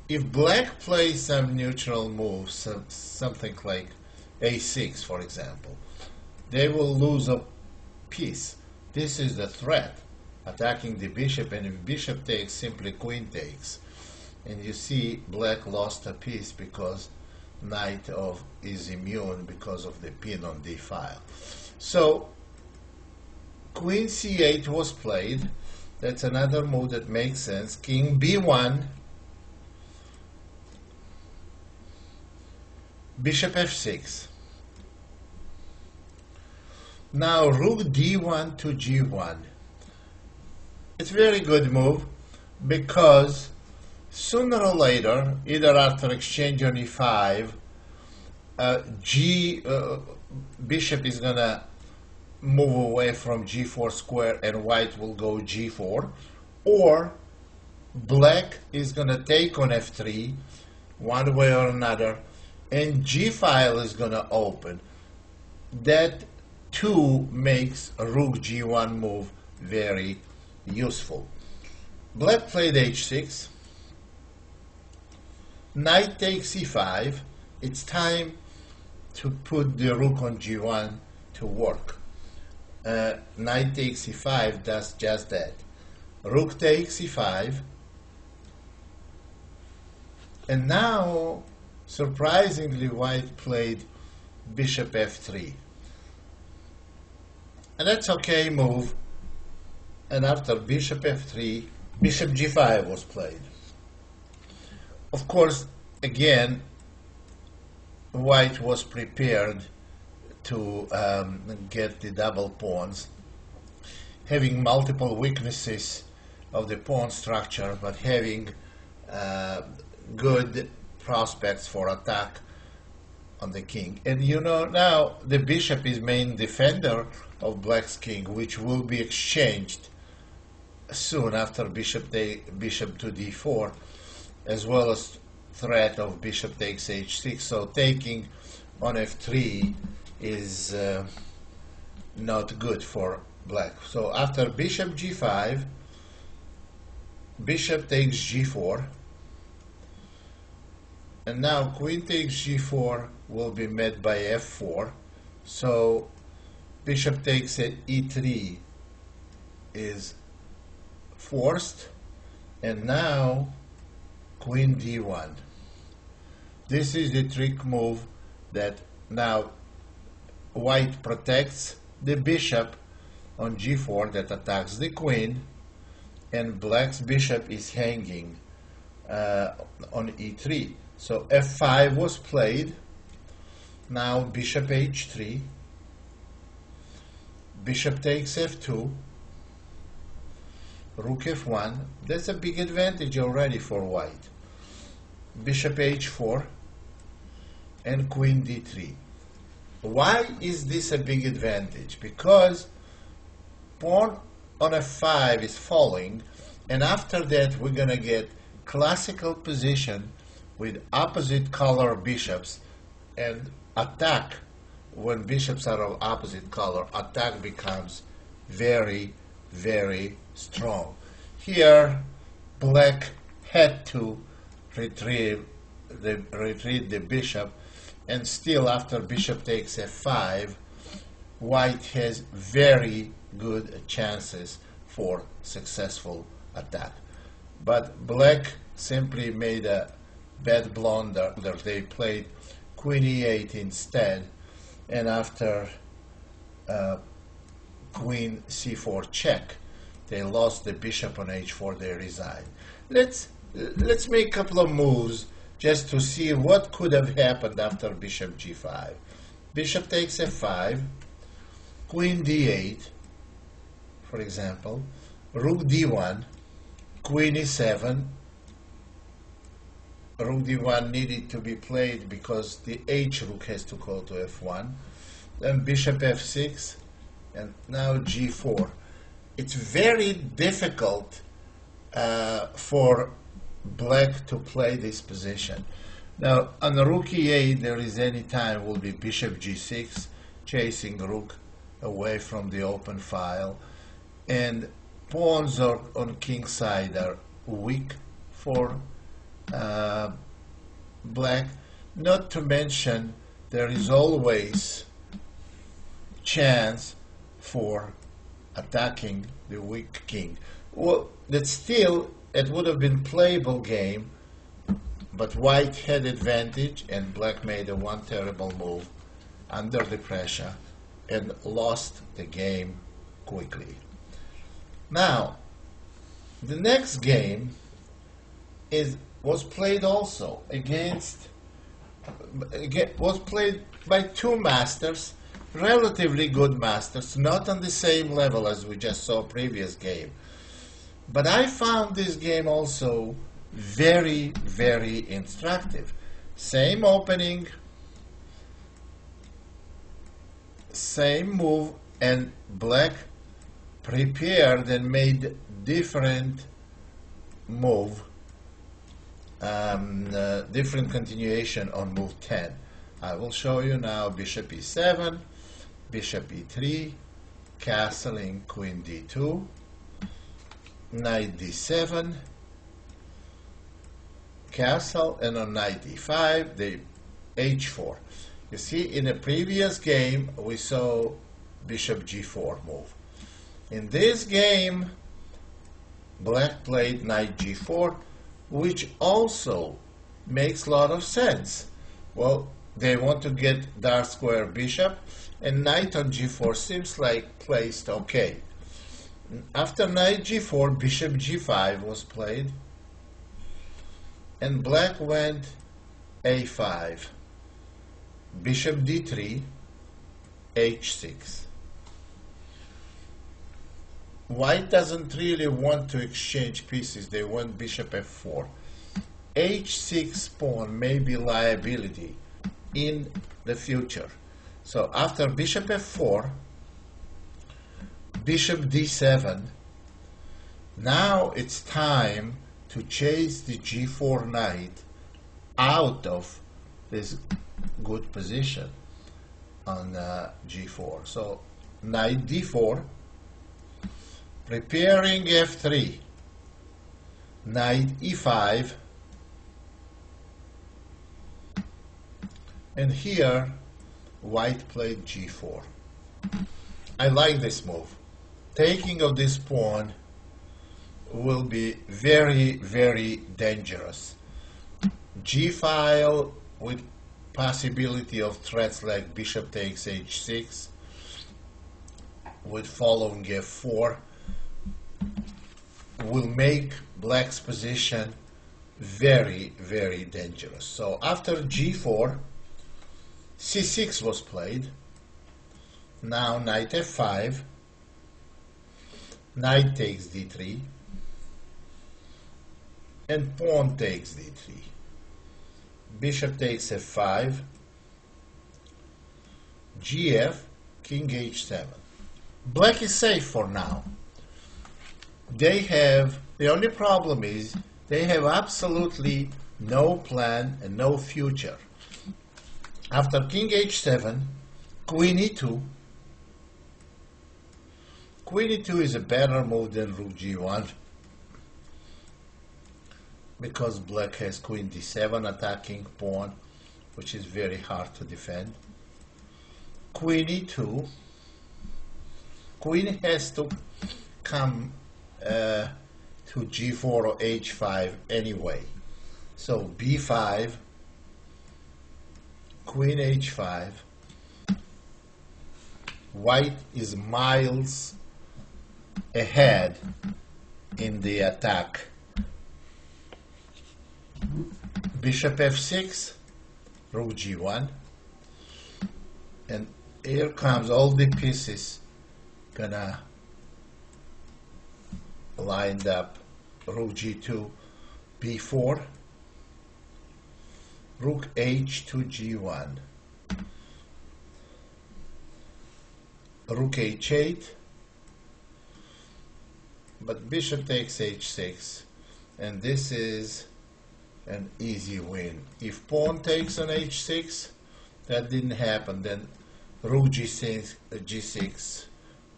if black plays some neutral move, something like a6 for example, they will lose a piece. This is the threat, attacking the bishop, and if bishop takes, simply queen takes. And you see black lost a piece because knight is immune because of the pin on d file. So queen c8 was played. That's another move that makes sense. King b1, bishop f6. Now rook d1 to g1. It's a very good move because sooner or later, either after exchange on e5, bishop is gonna move away from g4 square and white will go g4, or black is gonna take on f3 one way or another and g file is gonna open. That too makes a rook g1 move very useful. Black played h6. Knight takes e5. It's time to put the rook on g1 to work. Knight takes e5 does just that. Rook takes e5. And now, surprisingly, white played bishop f3. And that's okay move. And after bishop f3, bishop g5 was played. Of course, again, white was prepared to get the double pawns, having multiple weaknesses of the pawn structure, but having good prospects for attack on the king. And you know, now the bishop is main defender of black's king, which will be exchanged soon after bishop to d4, as well as threat of bishop takes h6. So taking on f3 is not good for black. So after bishop g5, bishop takes g4, and now queen takes g4 will be met by f4. So bishop takes at e3 is forced, and now queen d1. This is the trick move that now white protects the bishop on g4 that attacks the queen, and black's bishop is hanging on e3. So f5 was played. Now bishop h3, bishop takes f2, rook f1. That's a big advantage already for white. Bishop h4 and queen d3. Why is this a big advantage? Because pawn on f5 is falling, and after that we're gonna get classical position with opposite color bishops and attack when bishops are of opposite color, attack becomes very, very strong. Here, black had to retreat the bishop, and still after bishop takes f5, white has very good chances for successful attack. But black simply made a bad blunder. They played queen e8 instead, and after queen c4 check, they lost the bishop on h4, they resigned. Let's make a couple of moves just to see what could have happened after bishop g5. Bishop takes f5, queen d8, for example, rook d1, queen e7. Rook d1 needed to be played because the h rook has to go to f1. Then bishop f6, and now g4. It's very difficult for black to play this position. Now, on the rook e8, there is any time will be bishop g6, chasing rook away from the open file, and pawns on king side are weak for black. Not to mention, there is always chance for attacking the weak king. Well, that still, it would have been playable game, but white had advantage and black made a one terrible move under the pressure and lost the game quickly. Now, the next game was played also was played by two masters, relatively good masters, not on the same level as we just saw previous game. But I found this game also very, very instructive. Same opening, same move, and black prepared and made different move, different continuation on move 10. I will show you now bishop e7, bishop e3, castling queen d2, knight d7, castle, and on knight e5, the h4. You see, in a previous game, we saw bishop g4 move. In this game, black played knight g4, which also makes a lot of sense. Well, they want to get dark square bishop, and knight on g4 seems like placed okay. After knight g4, bishop g5 was played, and black went a5, bishop d3, h6. White doesn't really want to exchange pieces, they want bishop f4. h6 pawn may be liability in the future. So after bishop f4, bishop d7, now it's time to chase the g4 knight out of this good position on g4. So knight d4, preparing f3, knight e5, and here white played g4. I like this move. Taking of this pawn will be very, very dangerous. G-file with possibility of threats like bishop takes h6 with following f4 will make black's position very, very dangerous. So after g4, c6 was played. Now knight f5, knight takes d3, and pawn takes d3. Bishop takes f5, gf, king h7. Black is safe for now. The only problem is they have absolutely no plan and no future. After king h7, Queen e2. Queen e2 is a better move than rook g1 because black has queen d7 attacking pawn, which is very hard to defend. Queen e2. Queen has to come to g4 or h5 anyway. So b5, queen h5. White is miles ahead in the attack. Bishop f6, rook g1, and here comes all the pieces gonna lined up. Rook g2, b4, rook h2 g1, rook h8, but bishop takes h6, and this is an easy win. If pawn takes on h6, that didn't happen, then rook g6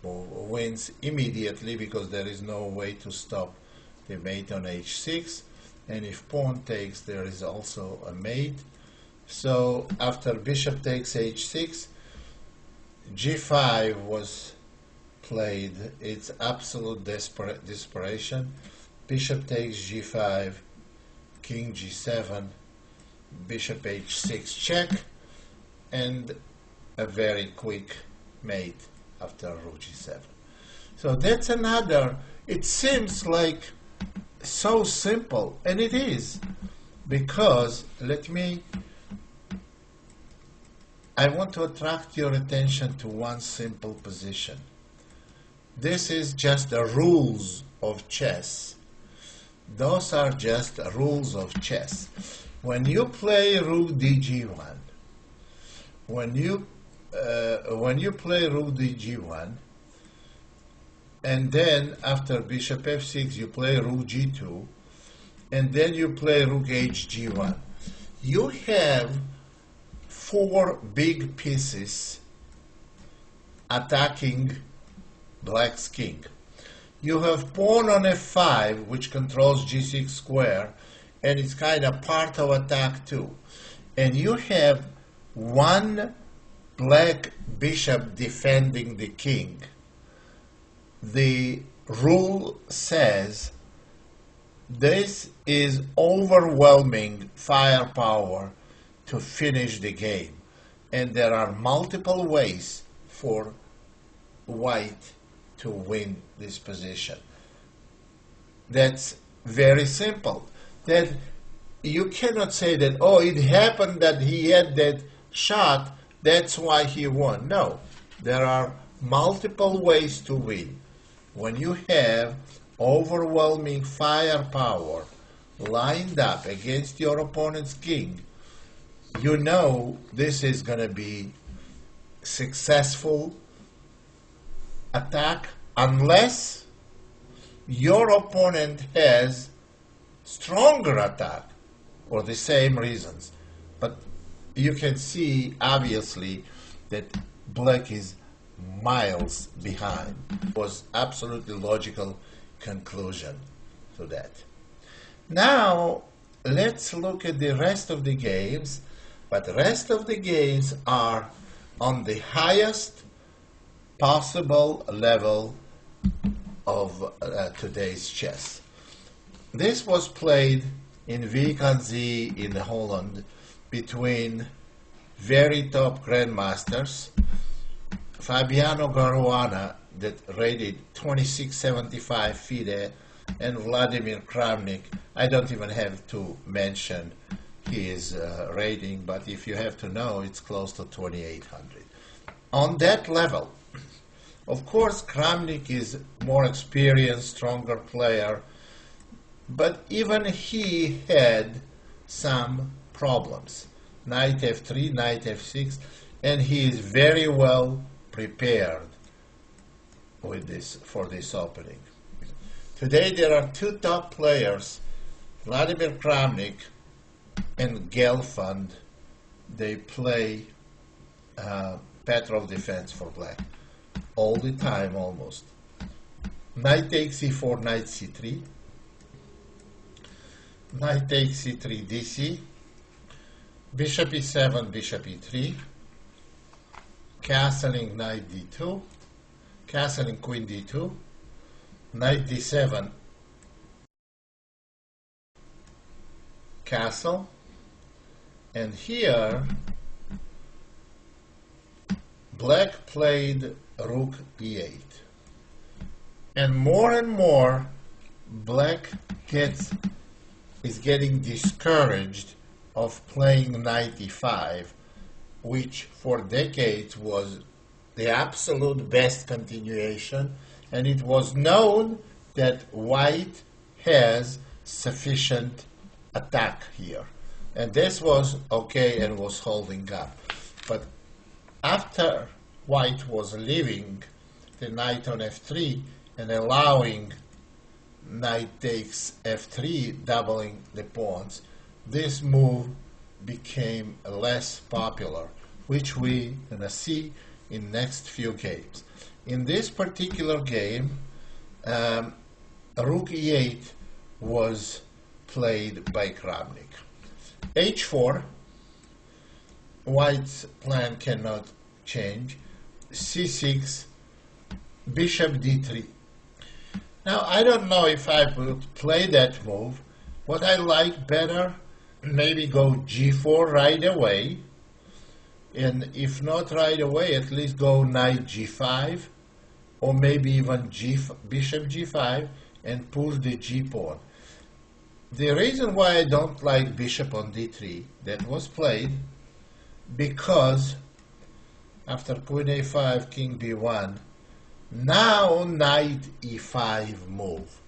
wins immediately because there is no way to stop the mate on h6, and if pawn takes, there is also a mate. So after bishop takes h6, g5 was played. It's absolute desperation. Bishop takes g5, king g7, bishop h6 check, and a very quick mate after rook g7. So that's another, it seems like so simple, and it is, because I want to attract your attention to one simple position. This is just the rules of chess. Those are just rules of chess. When you play rook dg1, when you play rook dg1, and then after bishop f6 you play rook g2, and then you play rook hg1, you have four big pieces attacking black's king. You have pawn on f5, which controls g6 square, and it's kind of part of attack too. And you have one black bishop defending the king. The rule says this is overwhelming firepower to finish the game. And there are multiple ways for white to win this position. That's very simple. That you cannot say that, oh, it happened that he had that shot, that's why he won. No, there are multiple ways to win. When you have overwhelming firepower lined up against your opponent's king, you know this is going to be successful attack unless your opponent has stronger attack for the same reasons. But you can see obviously that black is miles behind. It was absolutely logical conclusion to that. Now let's look at the rest of the games, but the rest of the games are on the highest possible level of today's chess. This was played in Vikhanzi in Holland between very top grandmasters, Fabiano Caruana, that rated 2675 FIDE, and Vladimir Kramnik. I don't even have to mention his rating, but if you have to know, it's close to 2800. On that level, of course, Kramnik is more experienced, stronger player, but even he had some problems. Knight f3, knight f6, and he is very well prepared with this for this opening. Today there are two top players, Vladimir Kramnik and Gelfand. They play Petroff defense for black. All the time, almost. Knight takes c4, knight c3. Knight takes c3, dc. Bishop e7, bishop e3. Castling knight d2. Castling queen d2. Knight d7. Castle. And here, black played rook e8. And more, black is getting discouraged of playing knight e5, which for decades was the absolute best continuation, and it was known that white has sufficient attack here. And this was okay and was holding up. But after white was leaving the knight on f3 and allowing knight takes f3, doubling the pawns, this move became less popular, which we're gonna see in next few games. In this particular game, rook e8 was played by Kramnik. h4, white's plan cannot change. c6, bishop d3. Now, I don't know if I would play that move. What I like better, maybe go g4 right away, and if not right away, at least go knight g5, or maybe even bishop g5, and push the g pawn. The reason why I don't like bishop on d3 that was played, because after queen a5, king b1, now knight e5 move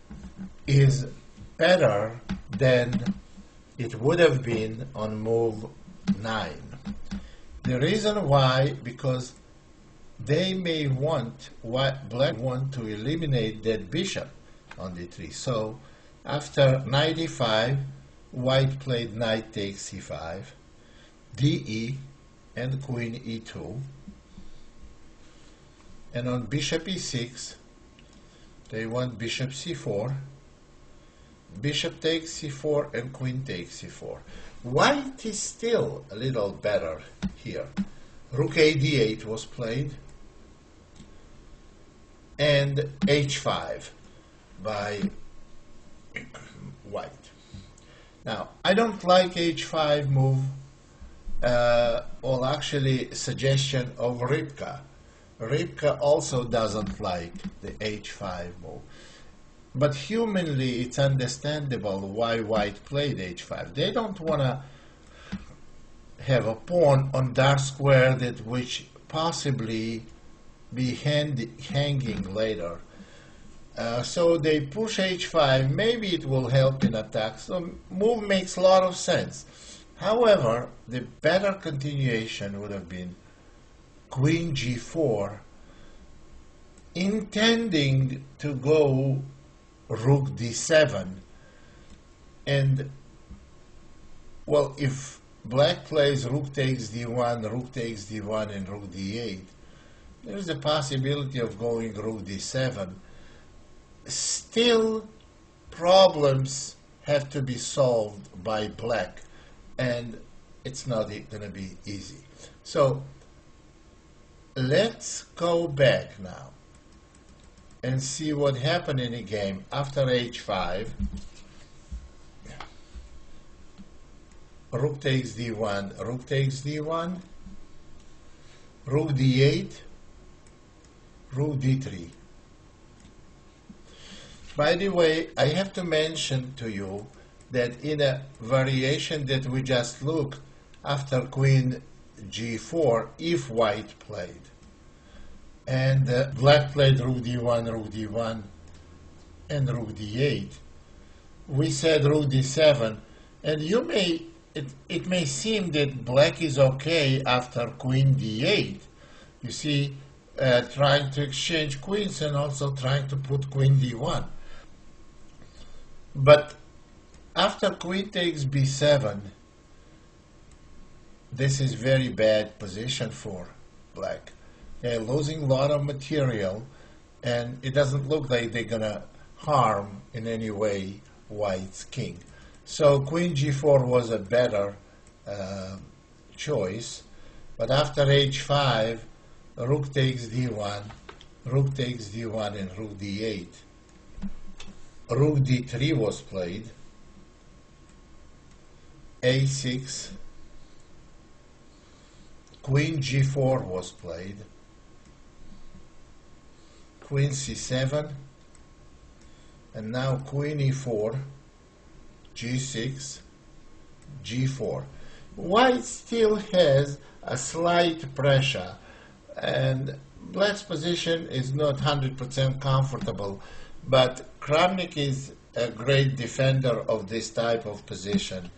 is better than it would have been on move 9. The reason why, because they may want, black want to eliminate that bishop on d3. So after knight e5, white played knight takes c5, de, and queen e2. And on bishop e6, they want bishop c4, bishop takes c4, and queen takes c4. White is still a little better here. Rook a d8 was played, and h5 by white. Now, I don't like h5 move, or actually suggestion of Rybka. Rybka also doesn't like the h5 move. But humanly, it's understandable why white played h5. They don't want to have a pawn on dark square that which possibly be hanging later. So they push h5. Maybe it will help in attack. So move makes a lot of sense. However, the better continuation would have been queen g4, intending to go rook d7, and well, if black plays rook takes d1, rook takes d1, and rook d8, there's a possibility of going rook d7. Still, problems have to be solved by black, and it's not going to be easy. So let's go back now and see what happened in the game after h5. Rook takes d1, rook takes d1, rook d8, rook d3. By the way, I have to mention to you that in a variation that we just looked after queen g4, if white played, and black played rook d1, and rook d8, we said rook d7, and it may seem that black is okay after queen d8. You see, trying to exchange queens and also trying to put queen d1. But after queen takes b7, this is very bad position for black. They're losing a lot of material, and it doesn't look like they're gonna harm in any way white's king. So queen g4 was a better choice, but after h5, rook takes d1, rook takes d1, and rook d8. Rook d3 was played, a6, queen g4 was played, queen c7, and now queen e4, g6, g4. White still has a slight pressure, and black's position is not 100% comfortable, but Kramnik is a great defender of this type of position,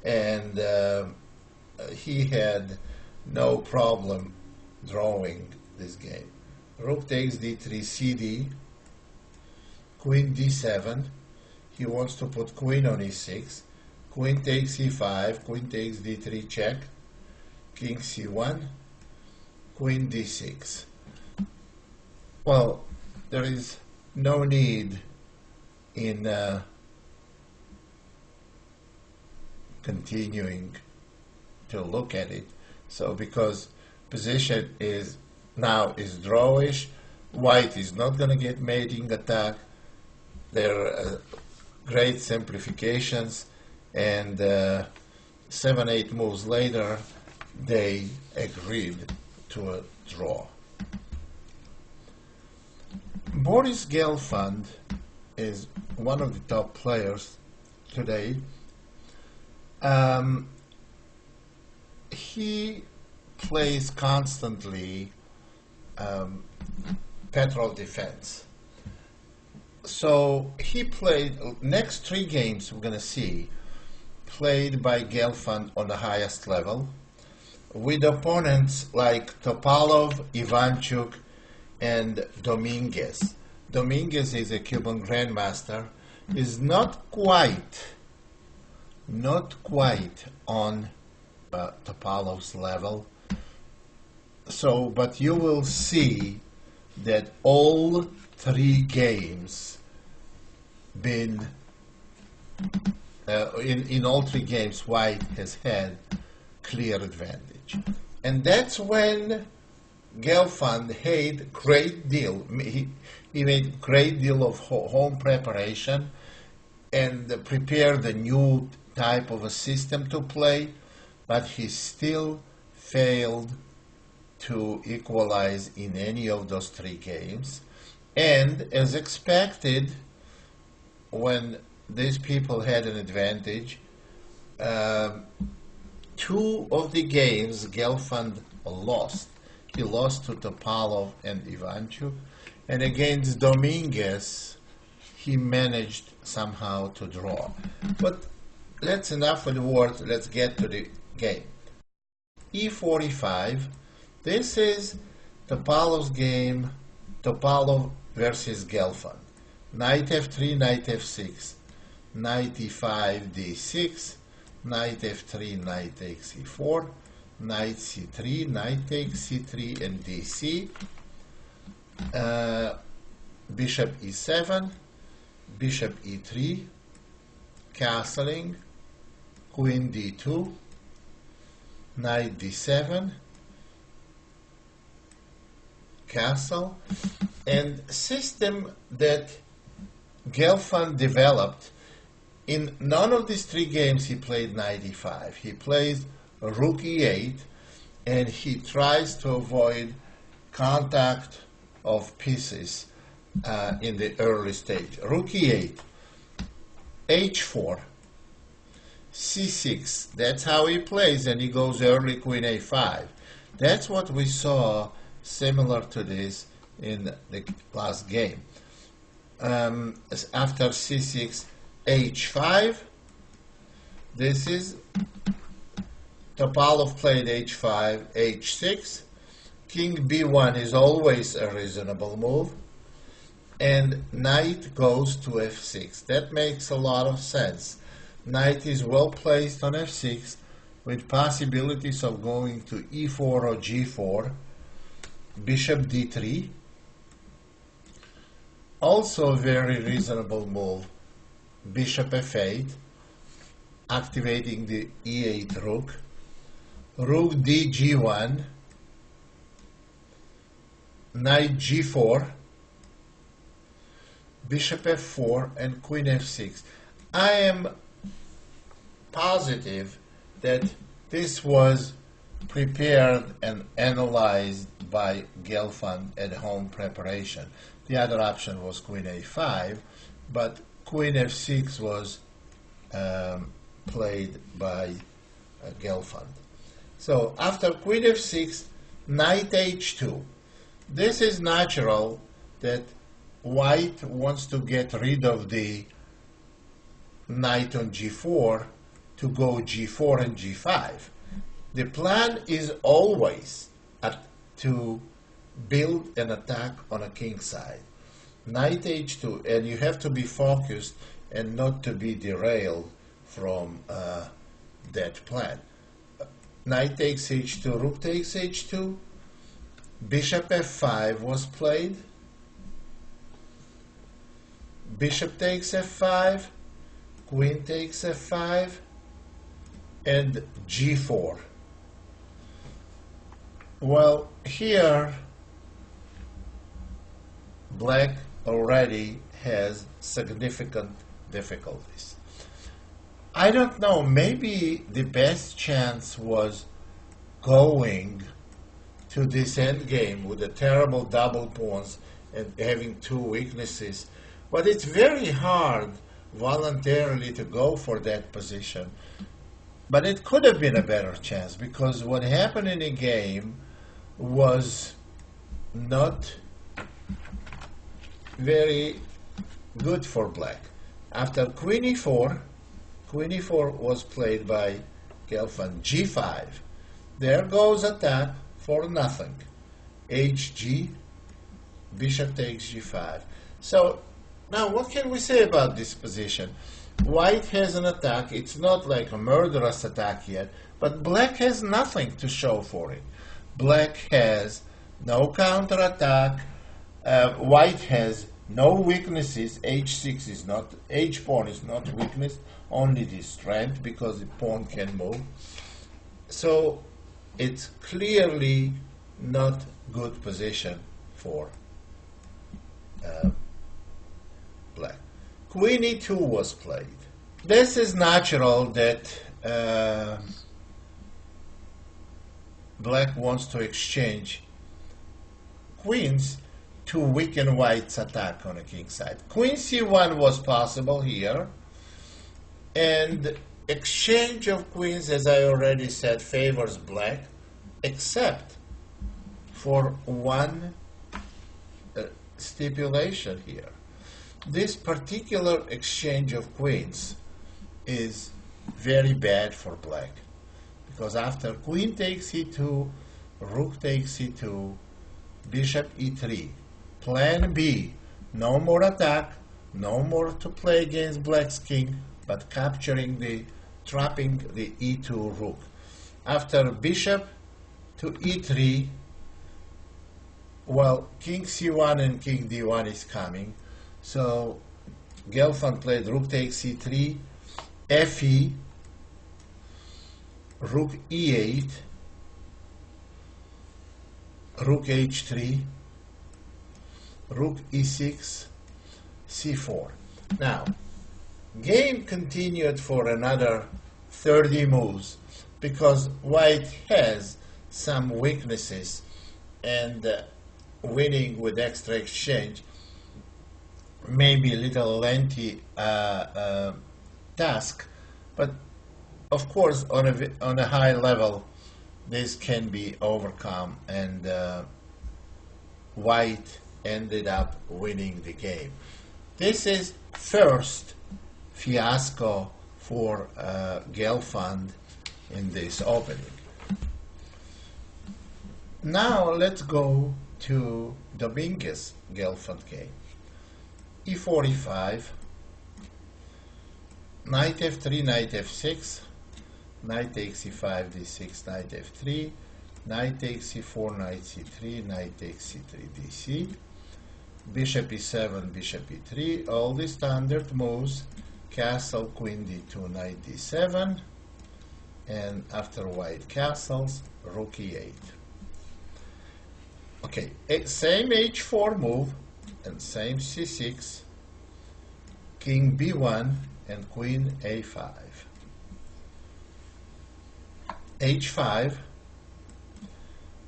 and he had no problem drawing this game. Rook takes d3, cd, queen d7. He wants to put queen on e6. Queen takes e5, queen takes d3 check, king c1, queen d6. Well, there is no need in continuing to look at it. So because position is now is drawish, white is not going to get mating attack. There are great simplifications, and 7-8 moves later they agreed to a draw. Boris Gelfand is one of the top players today. He plays constantly Petroff defense. So he played, next 3 games we're going to see, played by Gelfand on the highest level, with opponents like Topalov, Ivanchuk, and Dominguez. Dominguez is a Cuban grandmaster, is not quite on Topalov's level. So, but you will see that all 3 games been in all 3 games white has had clear advantage, and that's when Gelfand had great deal. He made great deal of home preparation and prepared a new type of a system to play, but he still failed to equalize in any of those 3 games. And as expected, when these people had an advantage, 2 of the games Gelfand lost. He lost to Topalov and Ivanchuk, and against Dominguez he managed somehow to draw. But that's enough of the words. Let's get to the game. E45. This is Topalov's game, Topalov versus Gelfand. Knight f3, knight f6, knight e5, d6, knight f3, knight takes e4, knight c3, knight takes c3 and dc, bishop e7, bishop e3, castling, queen d2, knight d7, castle, and system that Gelfand developed. In none of these 3 games he played knight e5. He plays rook e8, and he tries to avoid contact of pieces in the early stage. Rook e8, h4, c6. That's how he plays, and he goes early queen a5. That's what we saw similar to this in the last game. After c6, h5. This is Topalov played h5, h6. King b1 is always a reasonable move, and knight goes to f6. That makes a lot of sense. Knight is well placed on f6 with possibilities of going to e4 or g4, bishop d3. Also a very reasonable move, bishop f8, activating the e8 rook. Rook d g1, knight g4, bishop f4, and queen f6. I am positive that this was prepared and analyzed by Gelfand at home preparation. The other option was queen a5, but queen f6 was played by Gelfand. So after queen f6, knight h2. This is natural that white wants to get rid of the knight on g4 to go g4 and g5. The plan is always to build an attack on a king side. Knight h2, and you have to be focused and not to be derailed from that plan. Knight takes h2, rook takes h2, bishop f5 was played, bishop takes f5, queen takes f5, and g4. Well, here black already has significant difficulties. I don't know, maybe the best chance was going to this endgame with the terrible double pawns and having two weaknesses, but it's very hard voluntarily to go for that position. But it could have been a better chance, because what happened in the game was not very good for black. After queen e4 was played by Gelfand, g5. There goes attack for nothing. hg, bishop takes g5. So now what can we say about this position? White has an attack. It's not like a murderous attack yet, but black has nothing to show for it. Black has no counterattack. White has no weaknesses. h6 is not, h-pawn is not weakness, only the strength, because the pawn can move. So it's clearly not good position for black. Queen e2 was played. This is natural that black wants to exchange queens to weaken white's attack on the king side. Queen c1 was possible here, and exchange of queens, as I already said, favors black, except for one stipulation here. This particular exchange of queens is very bad for black, because after queen takes e2, rook takes e2, bishop e3, plan B, no more attack, no more to play against black's king, but capturing trapping the e2 rook. After bishop to e3, well, king c1 and king d1 is coming. So Gelfand played rook takes e3, fe, rook e8, rook h3, rook e6, c4. Now, game continued for another 30 moves, because white has some weaknesses, and winning with extra exchange may be a little lengthy task, but of course on a high level this can be overcome, and white ended up winning the game. This is first fiasco for Gelfand in this opening. Now let's go to Dominguez Gelfand game. e4, e5, knight f3, knight f6, knight takes e5, d6, knight f3, Knight takes c4, knight c3, knight takes c3, dc. Bishop e7, bishop e3, all the standard moves. Castle, queen d2, knight d7. And after white castles, rook e8. Okay, same h4 move and same c6, king b1 and queen a5. h5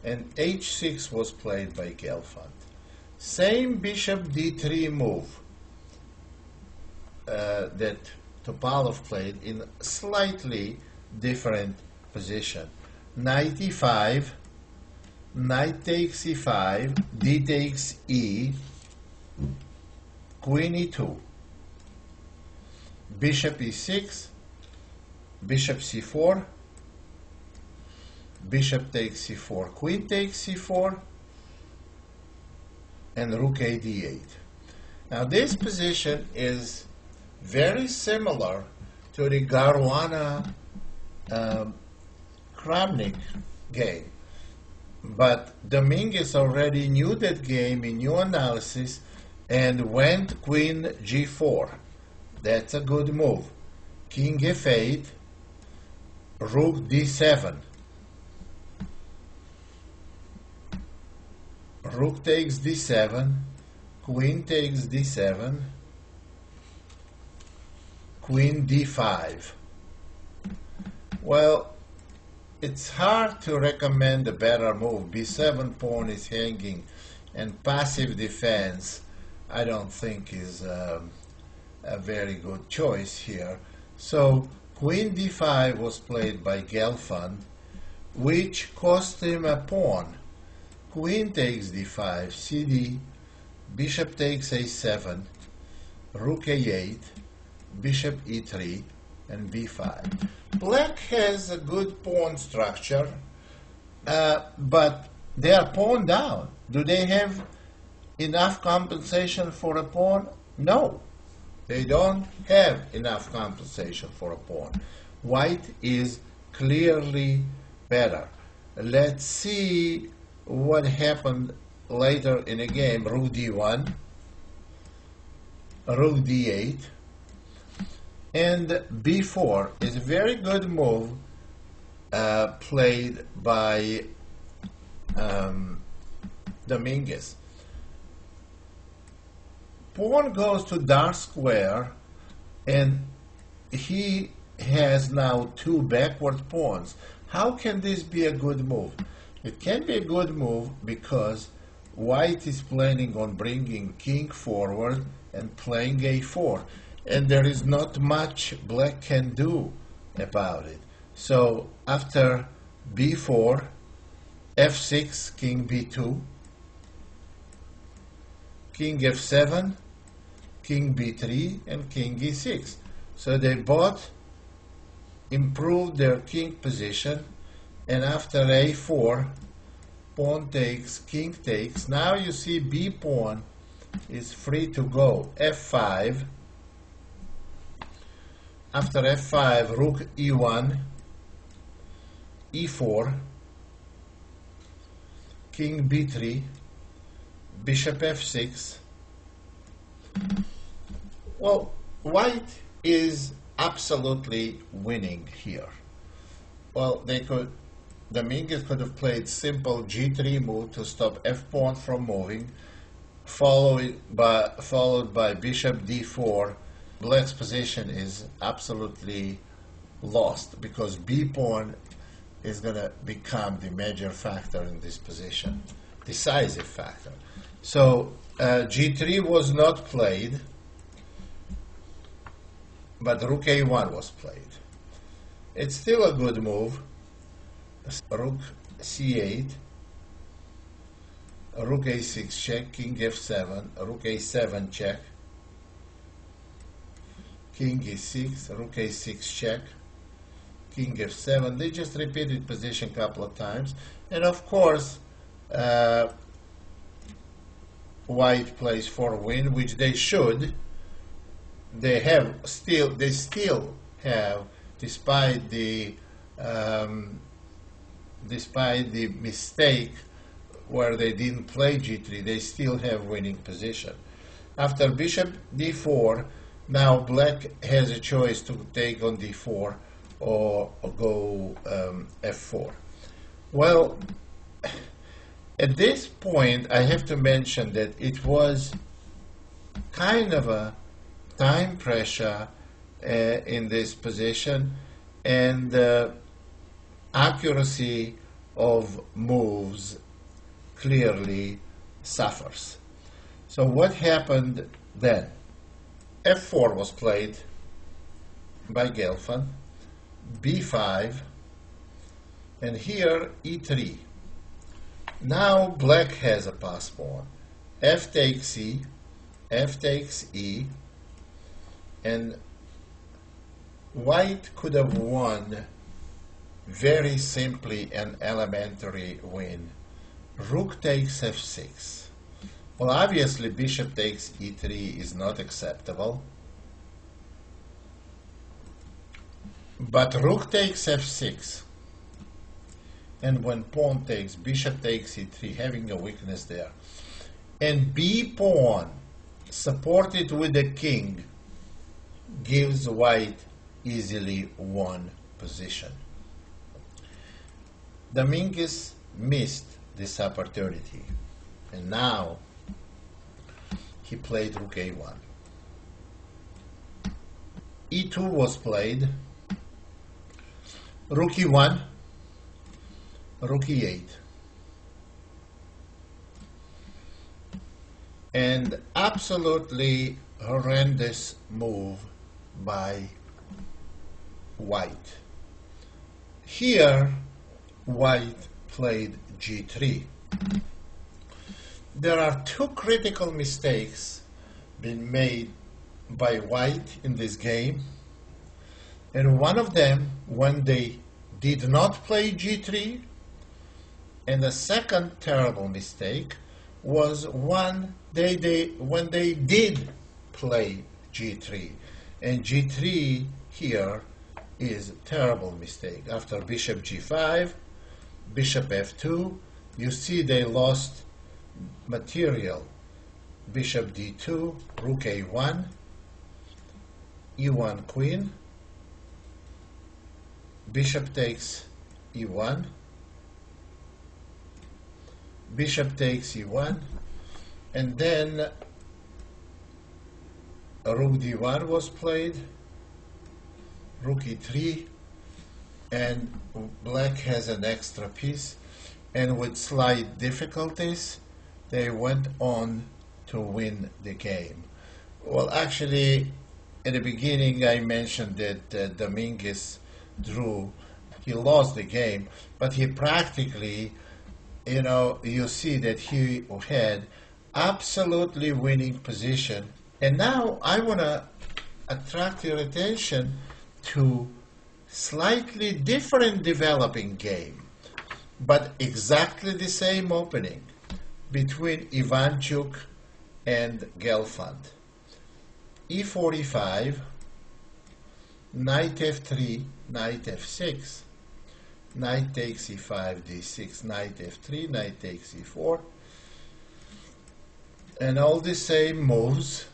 and h6 was played by Gelfand. Same bishop d3 move that Topalov played in slightly different position. Knight e5, knight takes e5, d takes e, queen e2, bishop e6, bishop c4, bishop takes c4, queen takes c4, and rook a d8. Now this position is very similar to the Caruana Kramnik game, but Dominguez already knew that game, he knew analysis, and went queen g4. That's a good move. King f8, rook d7. Rook takes d7, queen takes d7, queen d5. Well, it's hard to recommend a better move. b7 pawn is hanging, and passive defense I don't think is a very good choice here. So queen d5 was played by Gelfand, which cost him a pawn. Queen takes d5, cd, bishop takes a7, rook a8, bishop e3, and b5. Black has a good pawn structure, but they are pawn down. Do they have enough compensation for a pawn? No, they don't have enough compensation for a pawn. White is clearly better. Let's see what happened later in the game. Rook d1, rook d8, and b4 is a very good move played by Dominguez. Pawn goes to dark square, and he has now two backward pawns. How can this be a good move? It can be a good move because white is planning on bringing king forward and playing a4, and there is not much black can do about it. So after b4, f6, king b2, king f7, king b3, and king e6. So they both improved their king position, and after a4, pawn takes, king takes. Now you see b pawn is free to go. f5. After f5, rook e1, e4, king b3, bishop f6. Well, white is absolutely winning here. Well, Dominguez could have played simple g3 move to stop f-pawn from moving, followed by bishop d4. Black's position is absolutely lost because b-pawn is going to become the major factor in this position, decisive factor. So g3 was not played, but rook a1 was played. It's still a good move. Rook c8, rook a6 check, king f7, rook a7 check, king e6, rook a6 check, king f7. They just repeated position a couple of times, and of course white plays for win, which they should. They still have, despite the despite the mistake where they didn't play g3, they still have winning position. After bishop d4, now black has a choice to take on d4 or go f4. Well, at this point, I have to mention that it was kind of a time pressure in this position, and accuracy of moves clearly suffers. So what happened then? f4 was played by Gelfand, b5, and here e3. Now black has a pass pawn. F takes e, f takes e, and white could have won very simply an elementary win. Rook takes f6. Well, obviously bishop takes e3 is not acceptable, but rook takes f6. And when pawn takes, bishop takes e3, having a weakness there. And b pawn, supported with the king, gives white easily won position. Dominguez missed this opportunity, and now he played rook a1. e2 was played, rook e1, rook e8, and absolutely horrendous move by white. Here white played g3. There are two critical mistakes being made by white in this game, and one of them when they did not play g3, and the second terrible mistake was when they did play g3. And g3 here is a terrible mistake. After bishop g5, bishop f2, you see they lost material. Bishop d2, rook a1, e1 queen, bishop takes e1, bishop takes e1, and then rook d1 was played, rook e3, and black has an extra piece, and with slight difficulties they went on to win the game. Well, actually, in the beginning I mentioned that Dominguez drew. He lost the game, but he practically, you see that he had absolutely winning position. And now I want to attract your attention to slightly different developing game, but exactly the same opening between Ivanchuk and Gelfand. e45, knight f3, knight f6, knight takes e5, d6, knight f3, knight takes e4, and all the same moves.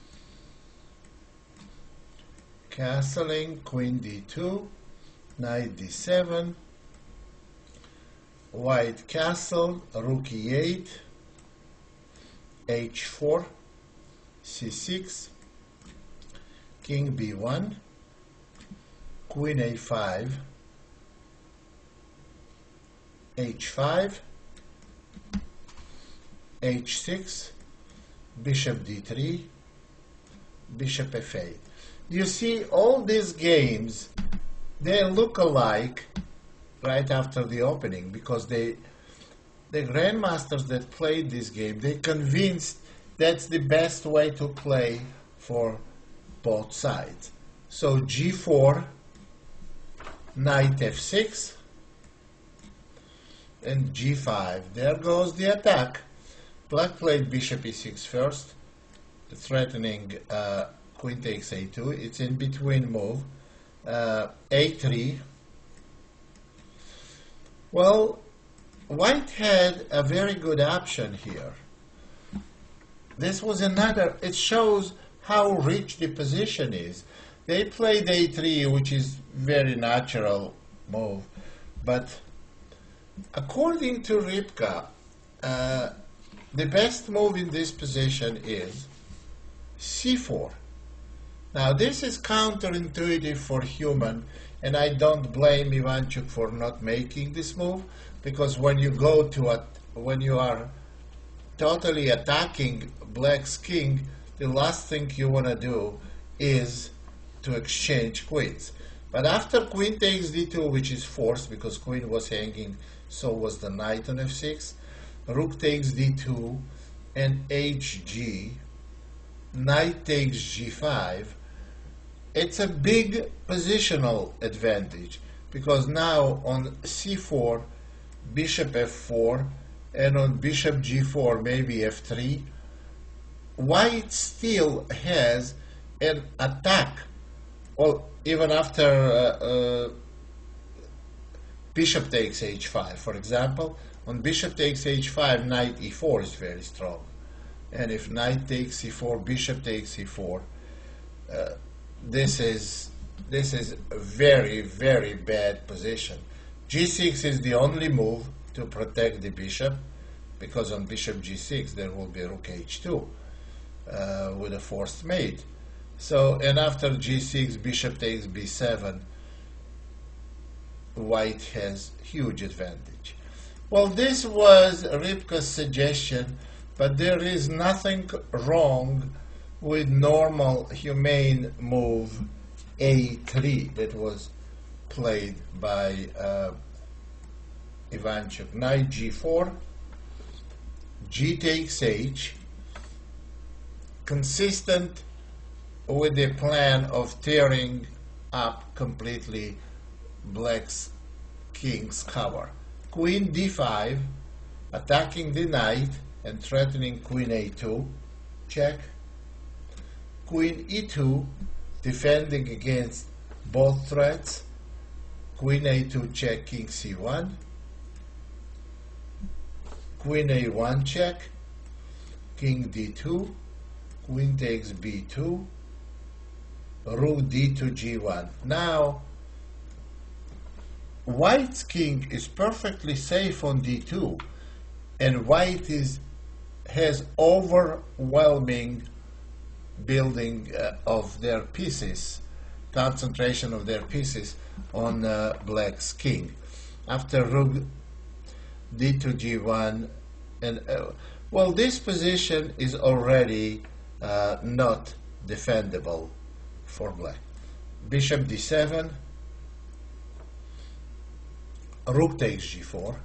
Castling, queen d2, knight d7, white castle, rook e8, h4, c6, king b1, queen a5, h5, h6, bishop d3, bishop f8. You see, all these games, they look alike right after the opening, because the grandmasters that played this game, they convinced that's the best way to play for both sides. So g4, knight f6, and g5. There goes the attack. Black played bishop e6 first, threatening queen takes a2. It's in between move. A3. Well, White had a very good option here. This was another, it shows how rich the position is. They played a3, which is very natural move, but according to Ripka, the best move in this position is c4. Now this is counterintuitive for human, and I don't blame Ivanchuk for not making this move, because when you go to when you are totally attacking black's king, the last thing you want to do is to exchange queens. But after queen takes d2, which is forced because queen was hanging, so was the knight on f6, rook takes d2 and hg, knight takes g5, it's a big positional advantage, because now on c4, bishop f4, and on bishop g4, maybe f3, white still has an attack. Well, even after bishop takes h5, for example, on bishop takes h5, knight e4 is very strong. And if knight takes c4, bishop takes c4, this is a very, very bad position. g6 is the only move to protect the bishop, because on bishop g6 there will be rook h2 with a forced mate. So, and after g6, bishop takes b7, white has huge advantage. Well, this was Ripka's suggestion, but there is nothing wrong with normal humane move a3 that was played by Ivanchuk. Knight g4, g takes h, consistent with the plan of tearing up completely black's king's cover. Queen d5, attacking the knight and threatening queen a2, check. Queen e2, defending against both threats. Queen a2 check, king c1. Queen a1 check, king d2, queen takes b2, rook d2 g1. Now, white's king is perfectly safe on d2, and white has overwhelming building of their pieces, concentration of their pieces on black's king. After rook d2 g1, and well, this position is already not defendable for black. Bishop d7, rook takes g4,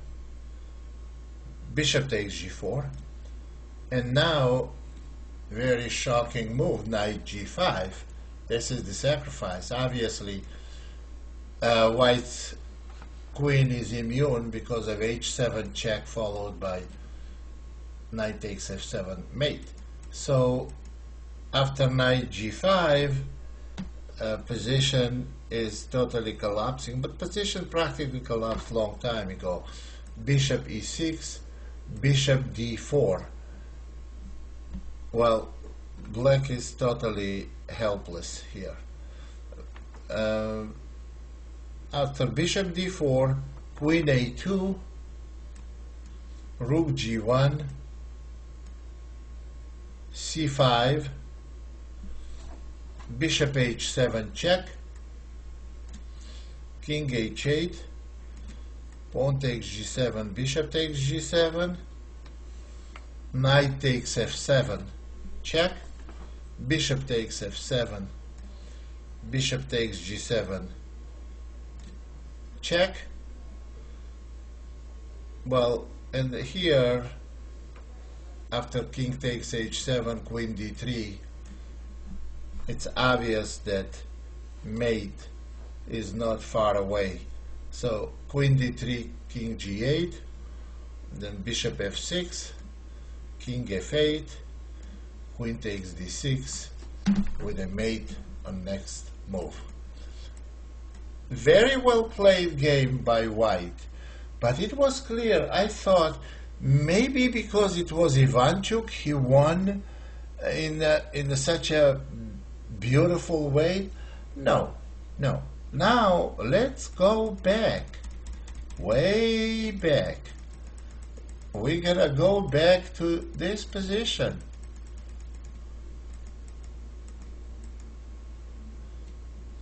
bishop takes g4, and now very shocking move, knight g5. This is the sacrifice. Obviously, white's queen is immune because of h7 check followed by knight takes f7 mate. So after knight g5, position is totally collapsing, but position practically collapsed long time ago. Bishop e6, bishop d4. Well, black is totally helpless here. After bishop d4, queen a2, rook g1, c5, bishop h7 check, king h8, pawn takes g7, bishop takes g7, knight takes f7 check, bishop takes f7, bishop takes g7 check. Well, and here after king takes h7, queen d3, it's obvious that mate is not far away. So queen d3, king g8, then bishop f6, king f8, queen takes d6 with a mate on next move. Very well played game by white, But it was clear. I thought maybe because it was Ivanchuk, he won in such a beautiful way. No, no. Now let's go back, way back. We're gonna go back to this position.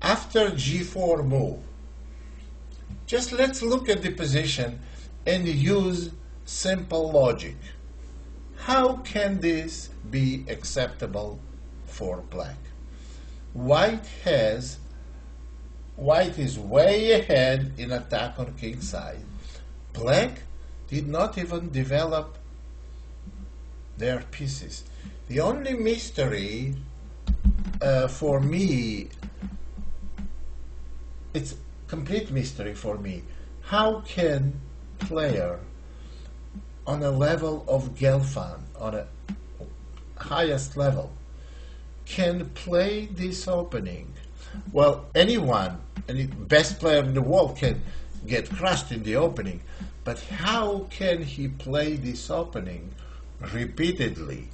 After G4 move, just let's look at the position and use simple logic. How can this be acceptable for black? White is way ahead in attack on king side. Black did not even develop their pieces. The only mystery for me, it's complete mystery for me. How can player on a level of Gelfand, on a highest level, can play this opening? Well, anyone, any best player in the world can get crushed in the opening, but how can he play this opening repeatedly,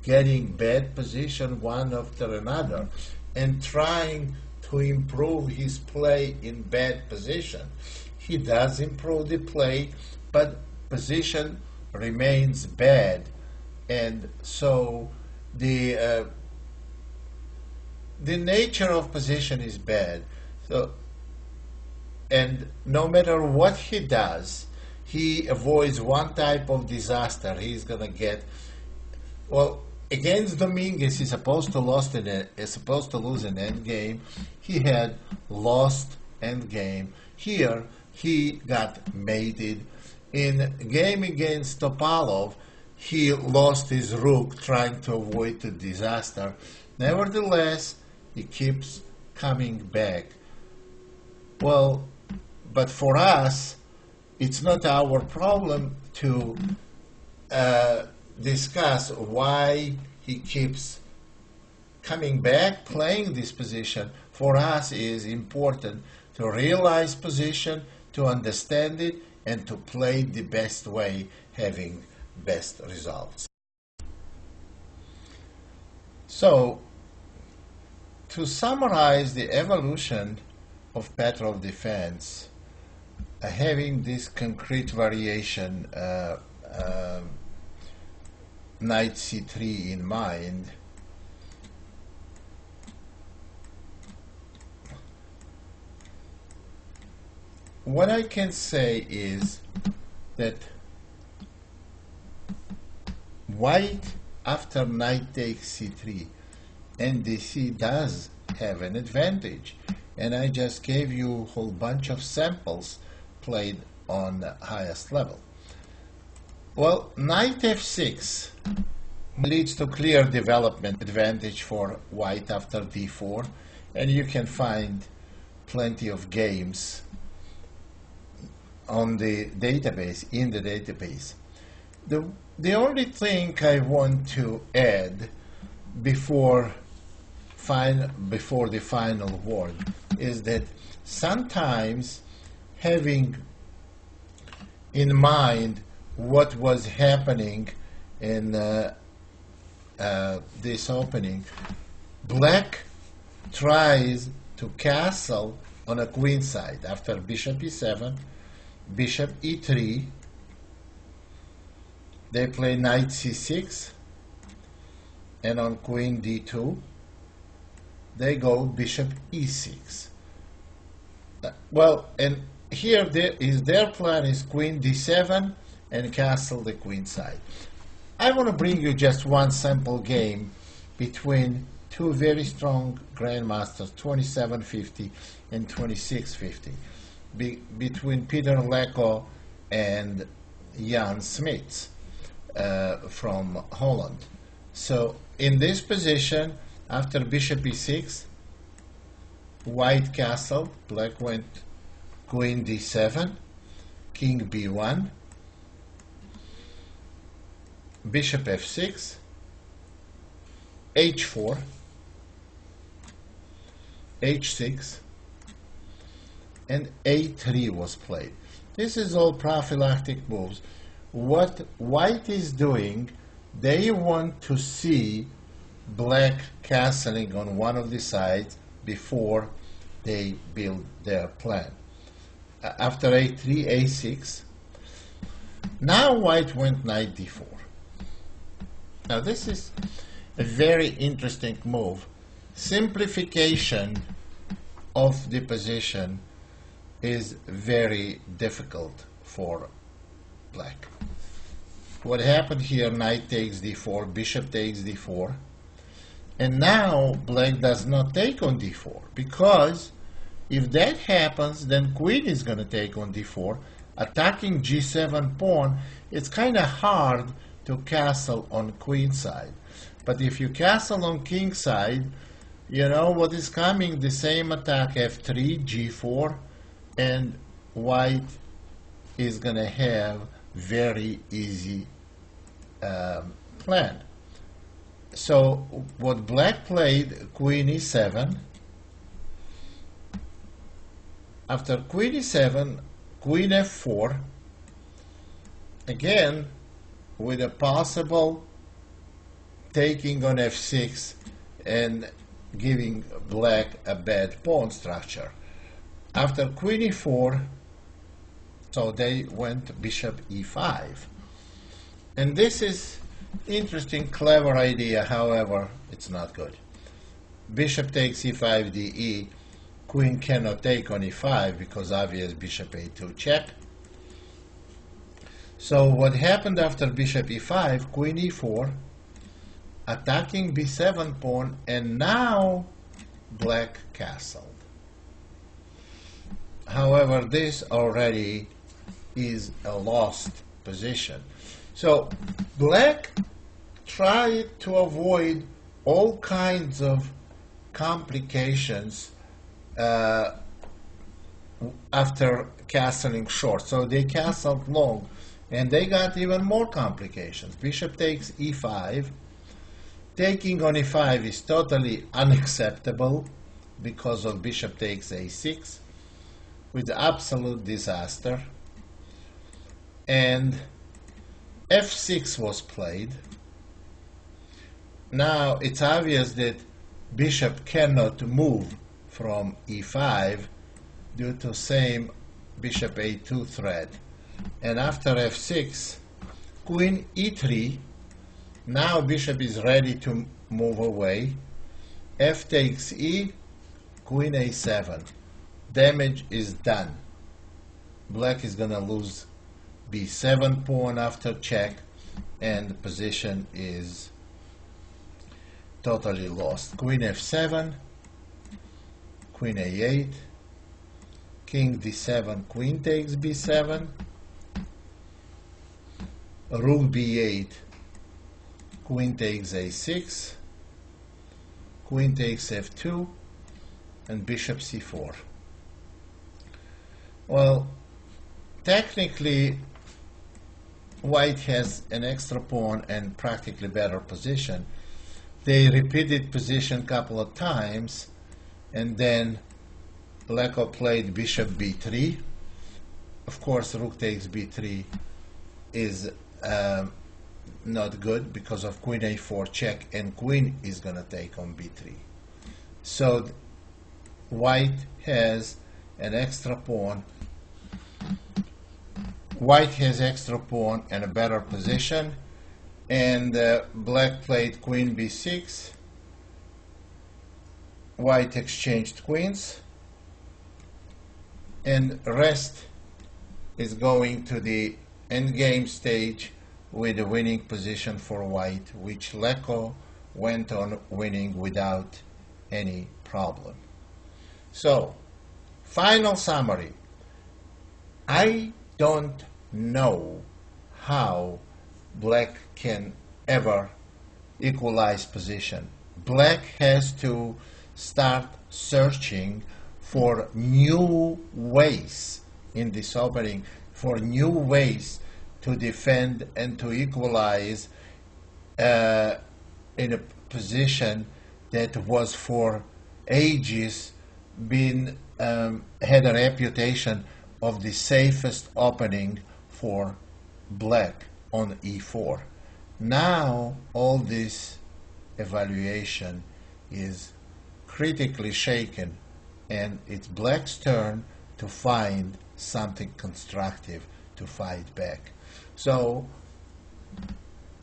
getting bad position one after another, and trying to improve his play in bad position? He does improve the play, but position remains bad, and so the nature of position is bad. So, and no matter what he does, he avoids one type of disaster. He's gonna get, well, against Dominguez, he's supposed to lose an end game. He had lost end game. Here, he got mated. In game against Topalov, he lost his rook trying to avoid the disaster. Nevertheless, he keeps coming back. Well, but for us, it's not our problem to discuss why he keeps coming back, playing this position. For us, it is important to realize position, to understand it, and to play the best way, having best results. So, to summarize the evolution of Petroff defense, having this concrete variation, knight c3 in mind, what I can say is that white after knight takes c3, NDC does have an advantage, and I just gave you a whole bunch of samples played on the highest level. Well, knight f6 leads to clear development advantage for white after d4, and you can find plenty of games on the database, in the database. The only thing I want to add before the final word is that sometimes having in mind what was happening in this opening, black tries to castle on a queen side after bishop e7, bishop e3, they play knight c6, and on queen d2 they go bishop e6. Well, and here their plan is queen d7 and castle the queen side. I want to bring you just one sample game between two very strong grandmasters, 2750 and 2650, between Peter Leko and Jan Smits from Holland. So in this position, after bishop e6, white castle, black went queen d7, king b1, bishop f6, h4, h6, and a3 was played. This is all prophylactic moves. What white is doing, they want to see black castling on one of the sides before they build their plan. After a3, a6. Now white went knight d4. Now this is a very interesting move. Simplification of the position is very difficult for black. What happened here, knight takes d4, bishop takes d4, and now black does not take on d4, because if that happens, then queen is going to take on d4, attacking g7 pawn. It's kind of hard to castle on queen side. But if you castle on king side, you know what is coming, the same attack, f3, g4, and white is going to have very easy plan. So what black played, queen e7. After queen e7, queen f4, again with a possible taking on f6 and giving black a bad pawn structure. After queen e4, so they went bishop e5. And this is interesting, clever idea, however, it's not good. Bishop takes e5 de, queen cannot take on e5 because obvious bishop a2 check. So what happened after bishop e5, queen e4, attacking b7 pawn, and now black castled. However, this already is a lost position. So black tried to avoid all kinds of complications after castling short. So they castled long, and they got even more complications. Bishop takes e5. Taking on e5 is totally unacceptable because of bishop takes a6, with absolute disaster. And f6 was played. Now it's obvious that bishop cannot move from e5 due to same bishop a2 threat. And after f6, queen e3. Now bishop is ready to move away. F takes e, queen a7. Damage is done. Black is going to lose b7 pawn after check, and the position is totally lost. Queen f7, queen a8, king d7, queen takes b7, rook b8, queen takes a6, queen takes f2, and bishop c4. Well, technically, white has an extra pawn and practically better position. They repeated position a couple of times, and then Leko played bishop b3. Of course, rook takes b3 is not good because of queen a4 check, and queen is going to take on b3. So white has an extra pawn. White has extra pawn and a better position, and black played queen b6. White exchanged queens, and rest is going to the endgame stage with a winning position for white, which Leko went on winning without any problem. So, final summary. I don't know how black can ever equalize position. Black has to start searching for new ways in this opening, for new ways to defend and to equalize in a position that was for ages been had a reputation of the safest opening for black on e4. Now all this evaluation is critically shaken, and it's black's turn to find something constructive to fight back. So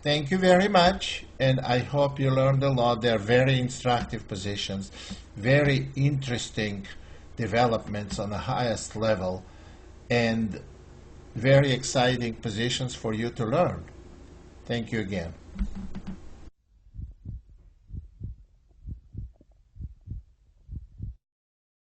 thank you very much, and I hope you learned a lot. They're very instructive positions, very interesting developments on the highest level, and very exciting positions for you to learn. Thank you again.